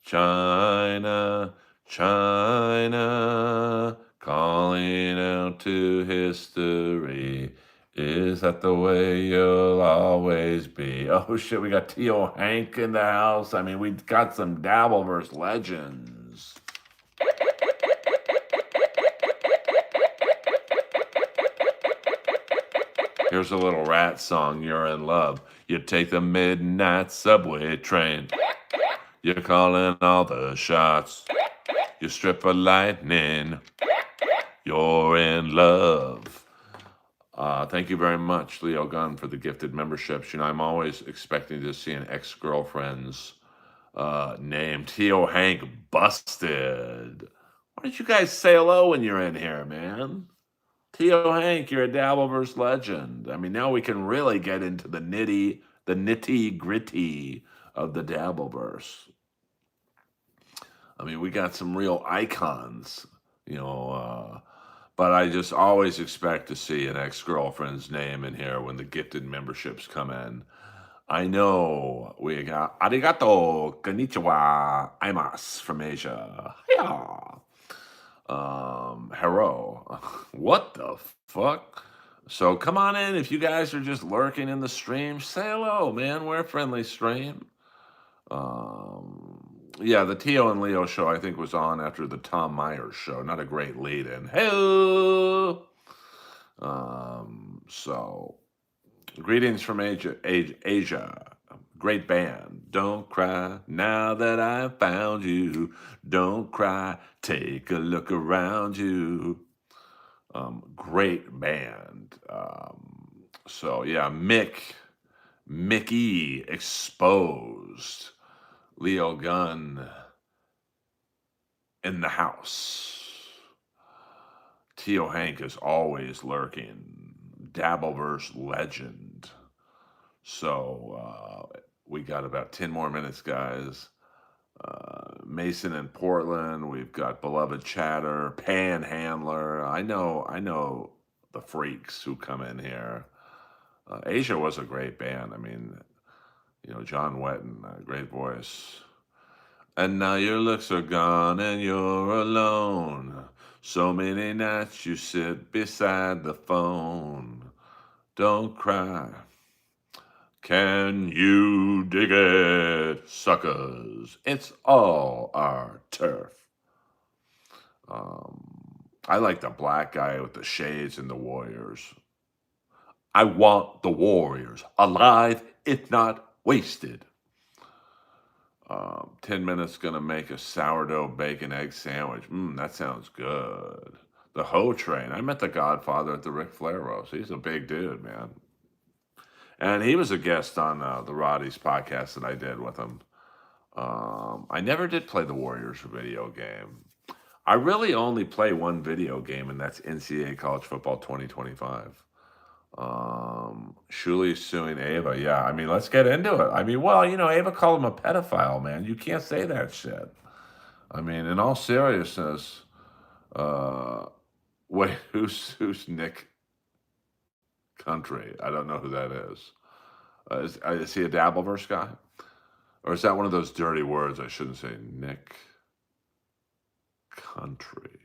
China, China, calling out to history. Is that the way you'll always be? Oh shit, we got T.O. Hank in the house. I mean, we got some Dabbleverse legends. Here's a little Rat song, You're in Love. You take the midnight subway train. You're calling all the shots. You strip for lightning. You're in love. Thank you very much, Leo Gunn, for the gifted memberships. I'm always expecting to see an ex-girlfriend's name. T.O. Hank busted. Why don't you guys say hello when you're in here, man? T.O. Hank, you're a Dabbleverse legend. I mean, now we can really get into the nitty gritty of the Dabbleverse. I mean, we got some real icons, but I just always expect to see an ex-girlfriend's name in here when the gifted memberships come in. I know we got arigato, konnichiwa, aimasu from Asia. Yeah. Hello. What the fuck? So come on in if you guys are just lurking in the stream. Say hello, man. We're a friendly stream. Yeah, the Tio and Leo show I think was on after the Tom Myers show. Not a great lead-in. Hello. So greetings from Asia. Great band. Don't cry now that I found you. Don't cry. Take a look around you. Great band. So yeah, Mickey exposed. Leo Gunn in the house. Tio Hank is always lurking. Dabbleverse legend. So we got about 10 more minutes, guys. Mason in Portland. We've got beloved Chatter, Panhandler. I know the freaks who come in here. Asia was a great band. I mean, John Wetton, great voice. And now your looks are gone and you're alone. So many nights you sit beside the phone. Don't cry. Can you dig it, suckers? It's all our turf. I like the black guy with the shades and the Warriors. I want the Warriors alive, if not wasted. 10 minutes gonna make a sourdough bacon egg sandwich. That sounds good. The Ho Train. I met the Godfather at the Ric Flair roast. He's a big dude, man. And he was a guest on the Roddy's podcast that I did with him. I never did play the Warriors video game. I really only play one video game, and that's NCAA College Football 2025. Shuli's suing Ava. Yeah, I mean, let's get into it. I mean, well, Ava called him a pedophile, man. You can't say that shit. I mean, in all seriousness, wait, who's Nick Country? I don't know who that is. Is he a Dabbleverse guy? Or is that one of those dirty words I shouldn't say? Nick Country.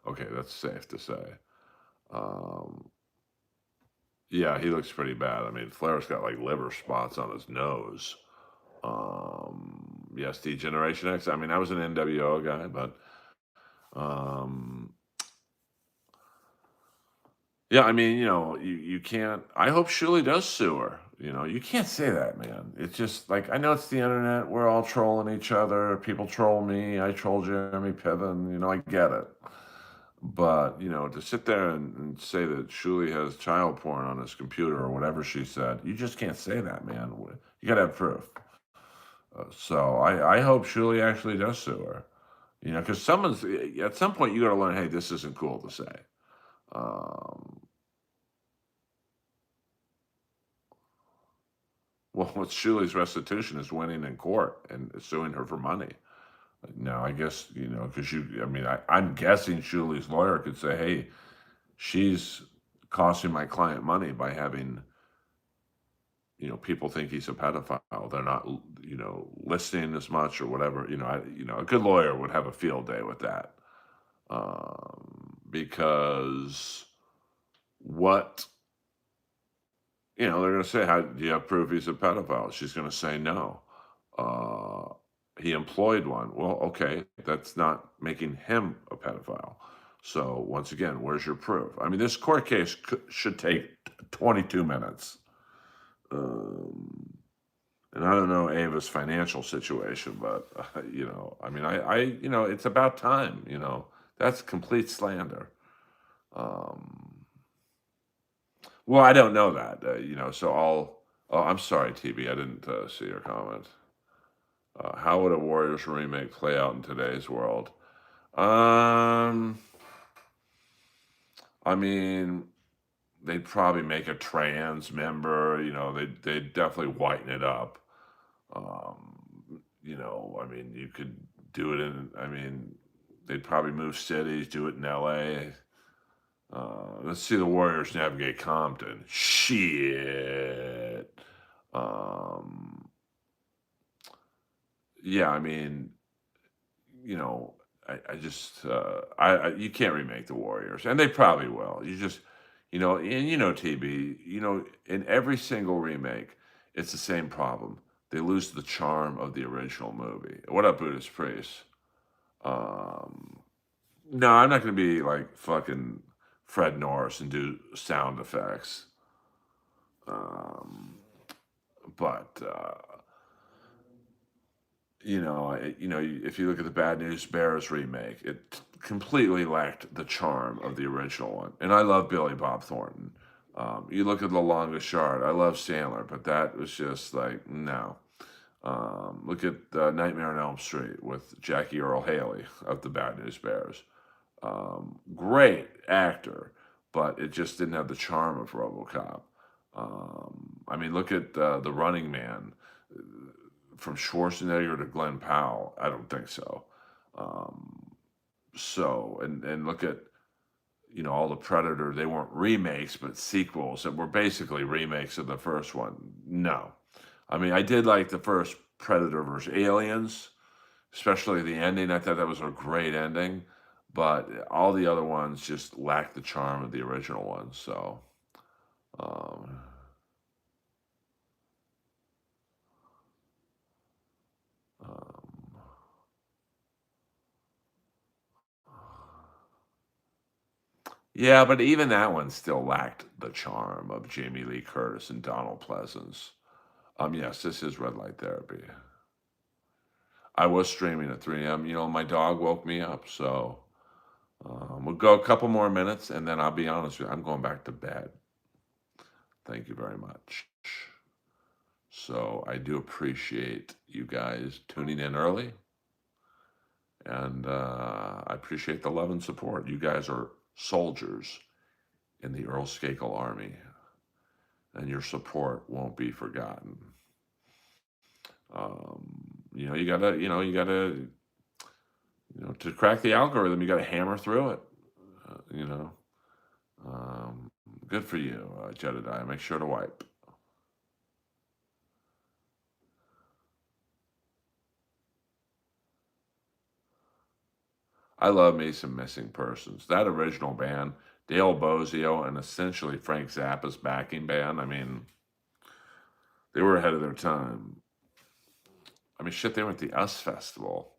Okay, that's safe to say. Yeah, he looks pretty bad. I mean, Flair's got like liver spots on his nose. Yes, Generation X. I mean, I was an NWO guy, but yeah, I mean, you can't. I hope Shuli does sue her. You can't say that, man. It's just like, I know it's the internet. We're all trolling each other. People troll me. I troll Jeremy Piven. I get it. But, to sit there and say that Shuli has child porn on his computer or whatever she said, you just can't say that, man. You got to have proof. So I hope Shuli actually does sue her. Because at some point, you got to learn, hey, this isn't cool to say. Well, what's Shuli's restitution is winning in court and suing her for money. Now, I guess, because I'm guessing Shuli's lawyer could say, hey, she's costing my client money by having, people think he's a pedophile. They're not, listening as much or whatever. A good lawyer would have a field day with that. Because what, they're going to say, how do you have proof he's a pedophile? She's going to say no. He employed one. Well, okay, that's not making him a pedophile. So once again, where's your proof? I mean, this court case should take 22 minutes. And I don't know Ava's financial situation, but it's about time. That's complete slander. Well, I don't know that. So I'll. Oh, I'm sorry, TB. I didn't see your comment. How would a Warriors remake play out in today's world? I mean, they'd probably make a trans member. They'd definitely whiten it up. I mean, you could do it in. I mean, they'd probably move cities, do it in L.A. Let's see the Warriors navigate Compton. Shit. Um, yeah, I mean, you know, I just you can't remake the Warriors, and they probably will. You just, and TB, in every single remake, it's the same problem. They lose the charm of the original movie. What up, Buddhist priest? Um, no, I'm not going to be like fucking Fred Norris and do sound effects. Um, but if you look at the Bad News Bears remake, it completely lacked the charm of the original one. And I love Billy Bob Thornton. You look at The Longest Yard. I love Sandler, but that was just like no. Look at Nightmare on Elm Street with Jackie Earl Haley of the Bad News Bears. Great actor, but it just didn't have the charm of RoboCop. I mean, look at The Running Man from Schwarzenegger to Glenn Powell. I don't think so. Um, and look at all the Predator. They weren't remakes, but sequels that were basically remakes of the first one. No, I mean I did like the first Predator versus Aliens, especially the ending. I thought that was a great ending, but all the other ones just lacked the charm of the original ones. So. Um, um, Yeah, but even that one still lacked the charm of Jamie Lee Curtis and Donald Pleasance. Yes, this is red light therapy. I was streaming at 3 a.m. My dog woke me up, so we'll go a couple more minutes, and then I'll be honest with you, I'm going back to bed. Thank you very much. So I do appreciate you guys tuning in early, and I appreciate the love and support. You guys are soldiers in the Earl Skakel Army, and your support won't be forgotten. Um, to crack the algorithm, you gotta hammer through it. Uh, you know, um, Good for you, Jedediah. Make sure to wipe. I love me some missing persons. That original band, Dale Bozio and essentially Frank Zappa's backing band. I mean, they were ahead of their time. I mean, shit, they were at the US Festival.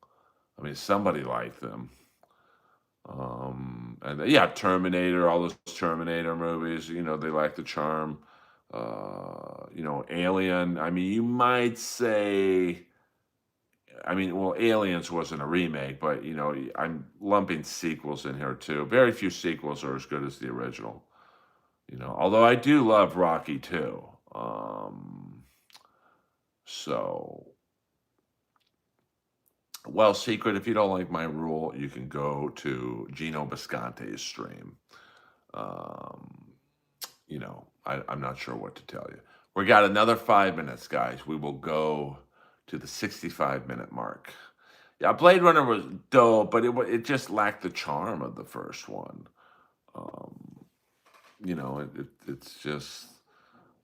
I mean, somebody liked them. And yeah, Terminator, all those Terminator movies, they lack the charm. Alien. I mean, you might say, I mean, well, Aliens wasn't a remake, but I'm lumping sequels in here too. Very few sequels are as good as the original. Although I do love Rocky too. So Well, Secret, if you don't like my rule, you can go to Gino Bisconte's stream. Um, I'm not sure what to tell you. We got another 5 minutes, guys. We will go to the 65-minute mark. Yeah, Blade Runner was dope, but it just lacked the charm of the first one. Um, it's just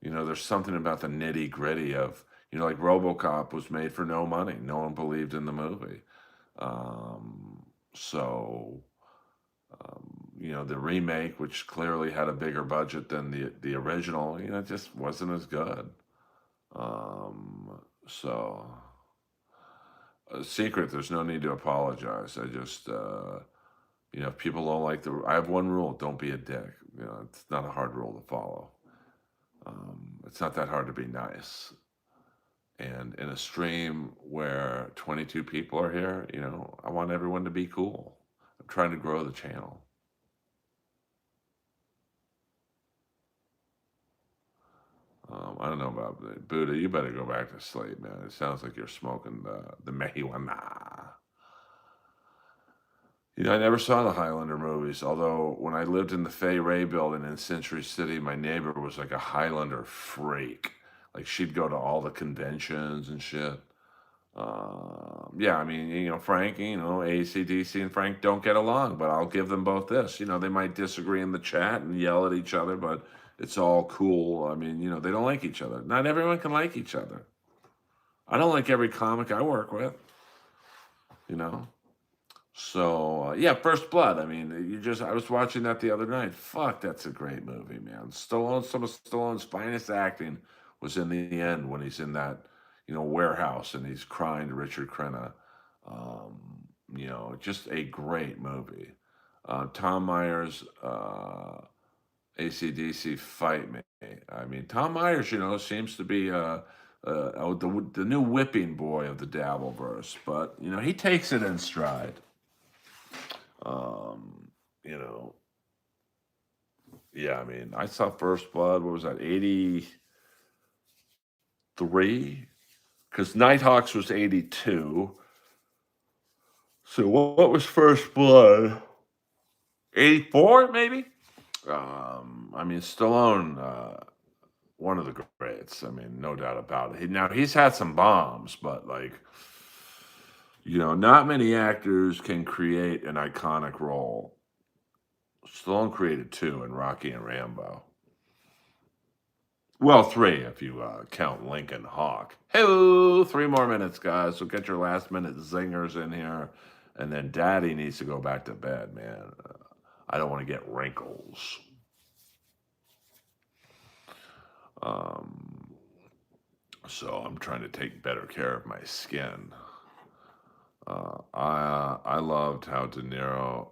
there's something about the nitty gritty of like RoboCop was made for no money. No one believed in the movie. Um, so the remake, which clearly had a bigger budget than the original, it just wasn't as good. So Secret, there's no need to apologize. I just if people don't like I have one rule: don't be a dick. It's not a hard rule to follow. It's not that hard to be nice. And in a stream where 22 people are here, I want everyone to be cool. I'm trying to grow the channel. I don't know about Buddha. You better go back to sleep, man. It sounds like you're smoking the marijuana. I never saw the Highlander movies, although when I lived in the Fay Ray building in Century City, my neighbor was like a Highlander freak. Like she'd go to all the conventions and shit. Yeah, I mean, Frank, AC/DC and Frank don't get along, but I'll give them both this. They might disagree in the chat and yell at each other, but it's all cool. I mean, they don't like each other. Not everyone can like each other. I don't like every comic I work with, you know? So, yeah, First Blood. I mean, I was watching that the other night. Fuck, that's a great movie, man. Some of Stallone's finest acting was in the end when he's in that, warehouse and he's crying to Richard Crenna. Just a great movie. Tom Myers, AC/DC Fight Me. I mean, Tom Myers, seems to be the new whipping boy of the Dabbleverse, but, he takes it in stride. Um, you know, yeah, I mean, I saw First Blood, what was that, 83? Because Nighthawks was 82. So what was First Blood? 84, maybe? I mean, Stallone, one of the greats. I mean, no doubt about it. Now, he's had some bombs, but like, not many actors can create an iconic role. Stallone created two in Rocky and Rambo. Well, three if you count Lincoln Hawk. Hey, 3 more minutes, guys. So get your last minute zingers in here, and then Daddy needs to go back to bed, man. I don't want to get wrinkles. Um, so I'm trying to take better care of my skin. I loved how De Niro.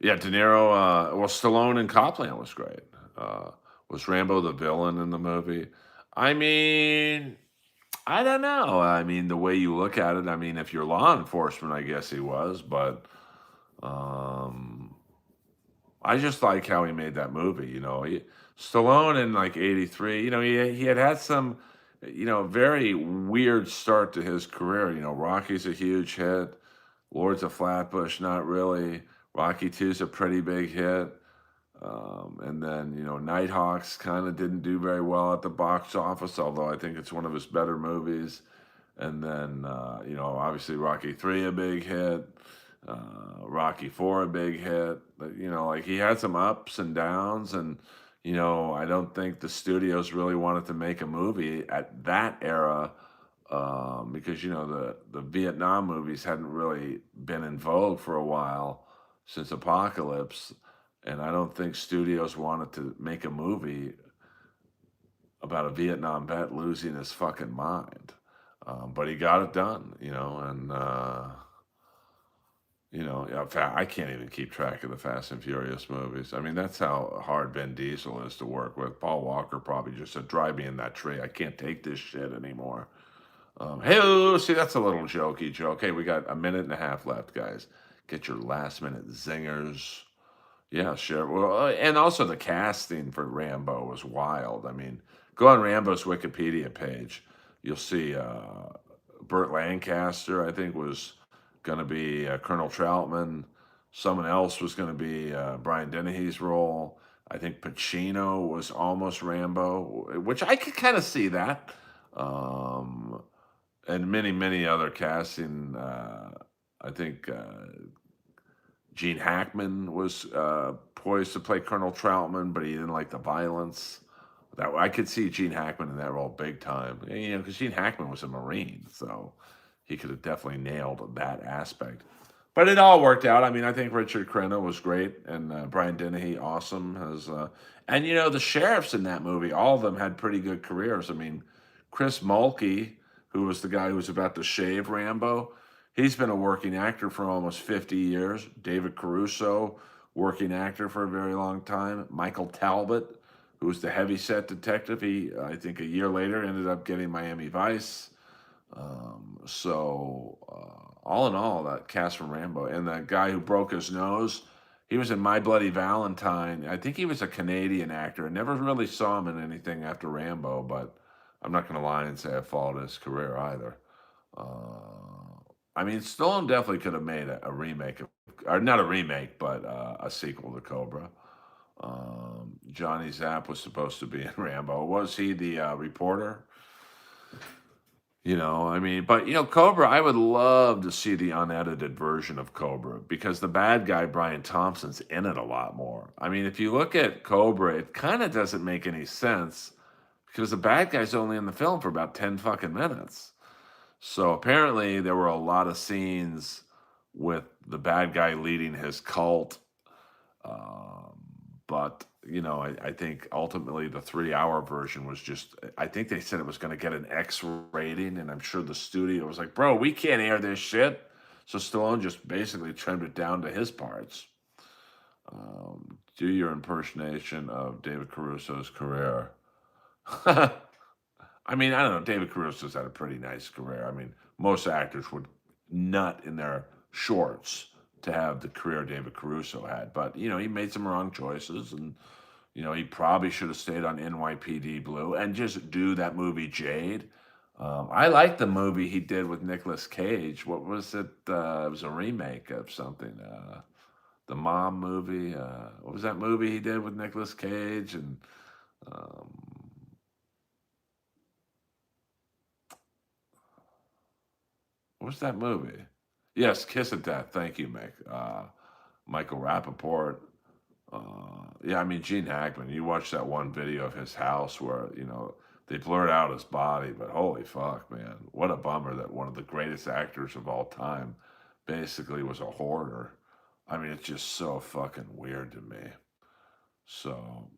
Yeah, De Niro. Well, Stallone and Copland was great. Uh, was Rambo the villain in the movie? I mean, I don't know. I mean, the way you look at it, I mean, if you're law enforcement, I guess he was, but um, I just like how he made that movie. Stallone in like '83. He had some, very weird start to his career. Rocky's a huge hit. Lords of Flatbush, not really. Rocky Two's a pretty big hit. And then, Nighthawks kind of didn't do very well at the box office, although I think it's one of his better movies. And then, obviously Rocky 3, a big hit. Rocky 4, a big hit. But, like he had some ups and downs. And, I don't think the studios really wanted to make a movie at that era because, the Vietnam movies hadn't really been in vogue for a while since Apocalypse. And I don't think studios wanted to make a movie about a Vietnam vet losing his fucking mind. But he got it done, and, I can't even keep track of the Fast and Furious movies. I mean, that's how hard Vin Diesel is to work with. Paul Walker probably just said, drive me in that tree. I can't take this shit anymore. Hey, see, that's a little jokey joke. Hey, we got a minute and a half left, guys. Get your last minute zingers. Yeah, sure. Well, and also the casting for Rambo was wild. I mean, go on Rambo's Wikipedia page. You'll see Burt Lancaster, I think, was going to be Colonel Troutman. Someone else was going to be Brian Dennehy's role. I think Pacino was almost Rambo, which I could kind of see that. Um, and many, many other casting. I think Gene Hackman was poised to play Colonel Troutman, but he didn't like the violence. That I could see Gene Hackman in that role big time. Because Gene Hackman was a Marine, so he could have definitely nailed that aspect. But it all worked out. I mean, I think Richard Crenna was great, and Brian Dennehy awesome. And the sheriffs in that movie, all of them had pretty good careers. I mean, Chris Mulkey, who was the guy who was about to shave Rambo, he's been a working actor for almost 50 years. David Caruso, working actor for a very long time. Michael Talbot, who was the heavyset detective, he, I think a year later, ended up getting Miami Vice. All in all, that cast from Rambo and that guy who broke his nose, he was in My Bloody Valentine. I think he was a Canadian actor. I never really saw him in anything after Rambo, but I'm not going to lie and say I followed his career either. I mean, Stallone definitely could have made a remake, or not a remake, but a sequel to Cobra. Johnny Zapp was supposed to be in Rambo. Was he the reporter? I mean, but Cobra, I would love to see the unedited version of Cobra because the bad guy, Brian Thompson's in it a lot more. I mean, if you look at Cobra, it kind of doesn't make any sense because the bad guy's only in the film for about 10 fucking minutes. So apparently there were a lot of scenes with the bad guy leading his cult. Um, but I think ultimately the 3 hour version was just. I think they said it was going to get an X rating, and I'm sure the studio was like, "Bro, we can't air this shit." So Stallone just basically trimmed it down to his parts. Do your impersonation of David Caruso's career. I mean, I don't know. David Caruso's had a pretty nice career. I mean, most actors would nut in their shorts to have the career David Caruso had. But, he made some wrong choices. And, he probably should have stayed on NYPD Blue and just do that movie Jade. I like the movie he did with Nicolas Cage. What was it? It was a remake of something. The Mom movie. What was that movie he did with Nicolas Cage? And um, what was that movie? Yes, Kiss of Death. Thank you, Mick. Michael Rappaport. Yeah, I mean, Gene Hackman. You watch that one video of his house where, they blurred out his body, but holy fuck, man. What a bummer that one of the greatest actors of all time basically was a hoarder. I mean, it's just so fucking weird to me. So,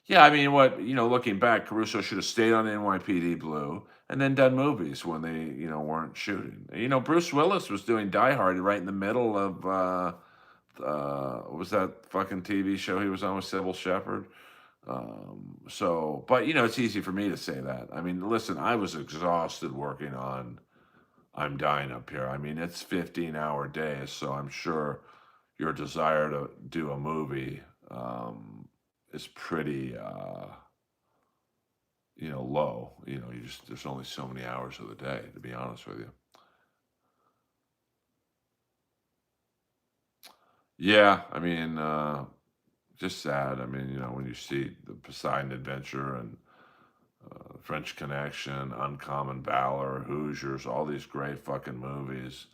yeah, I mean, looking back, Caruso should have stayed on NYPD Blue and then done movies when they, weren't shooting. Bruce Willis was doing Die Hard right in the middle of, what was that fucking TV show he was on with Sybil Shepherd? But, it's easy for me to say that. I mean, listen, I was exhausted working on I'm Dying Up Here. I mean, it's 15-hour days, so I'm sure your desire to do a movie is pretty low. You just there's only so many hours of the day, to be honest with you. Yeah, I mean, just sad. I mean, when you see the Poseidon Adventure and French Connection, Uncommon Valor, Hoosiers, all these great fucking movies,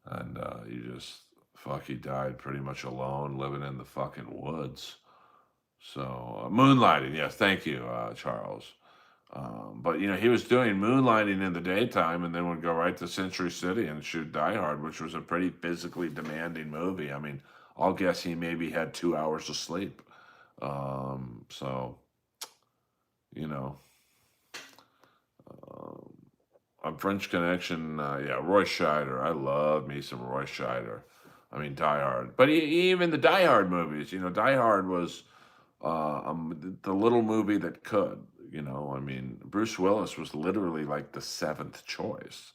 and you just he died pretty much alone, living in the fucking woods. So moonlighting, yes, thank you, Charles. But he was doing moonlighting in the daytime, and then would go right to Century City and shoot Die Hard, which was a pretty physically demanding movie. I mean, I'll guess he maybe had 2 hours of sleep. So you know, um, on French Connection, yeah, Roy Scheider. I love me some Roy Scheider. I mean, Die Hard, but even the Die Hard movies. Die Hard was the little movie that could. I mean, Bruce Willis was literally like the seventh choice.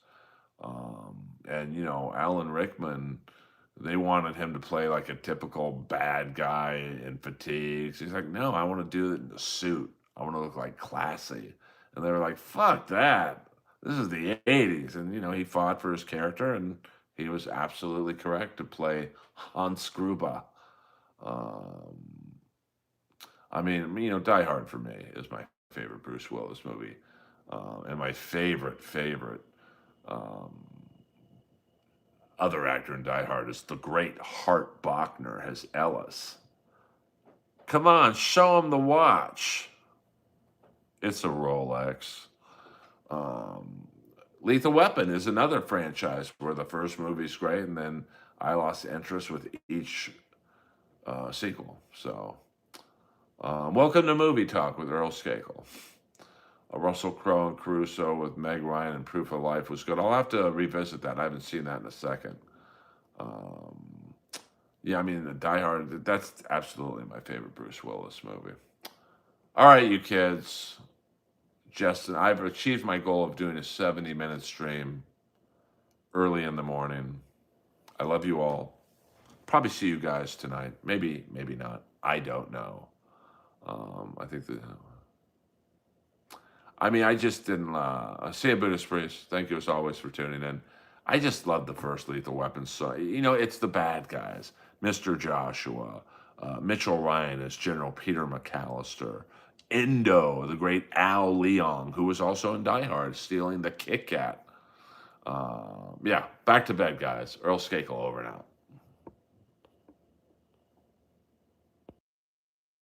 And Alan Rickman, they wanted him to play like a typical bad guy in fatigues. He's like, no, I want to do it in a suit. I want to look like classy. And they were like, fuck that. This is the 80s. And, he fought for his character, and he was absolutely correct to play Hans Gruber. Um, I mean, Die Hard for me is my favorite Bruce Willis movie. And my favorite um, other actor in Die Hard is the great Hart Bochner as Ellis. Come on, show him the watch. It's a Rolex. Um, Lethal Weapon is another franchise where the first movie's great, and then I lost interest with each sequel. So, welcome to Movie Talk with Earl Skakel. Russell Crowe and Caruso with Meg Ryan and Proof of Life was good. I'll have to revisit that. I haven't seen that in a second. Yeah, I mean, Die Hard, that's absolutely my favorite Bruce Willis movie. All right, you kids. Justin, I've achieved my goal of doing a 70-minute stream early in the morning. I love you all. Probably see you guys tonight. Maybe not. I don't know. I think that. I mean, I just didn't. See you, Buddhist Priest. Thank you as always for tuning in. I just love the first Lethal Weapon. So, it's the bad guys. Mr. Joshua, Mitchell Ryan as General Peter McAllister, Endo, the great Al Leong, who was also in Die Hard, stealing the Kit Kat. Yeah, back to bed, guys. Earl Skakel over and out.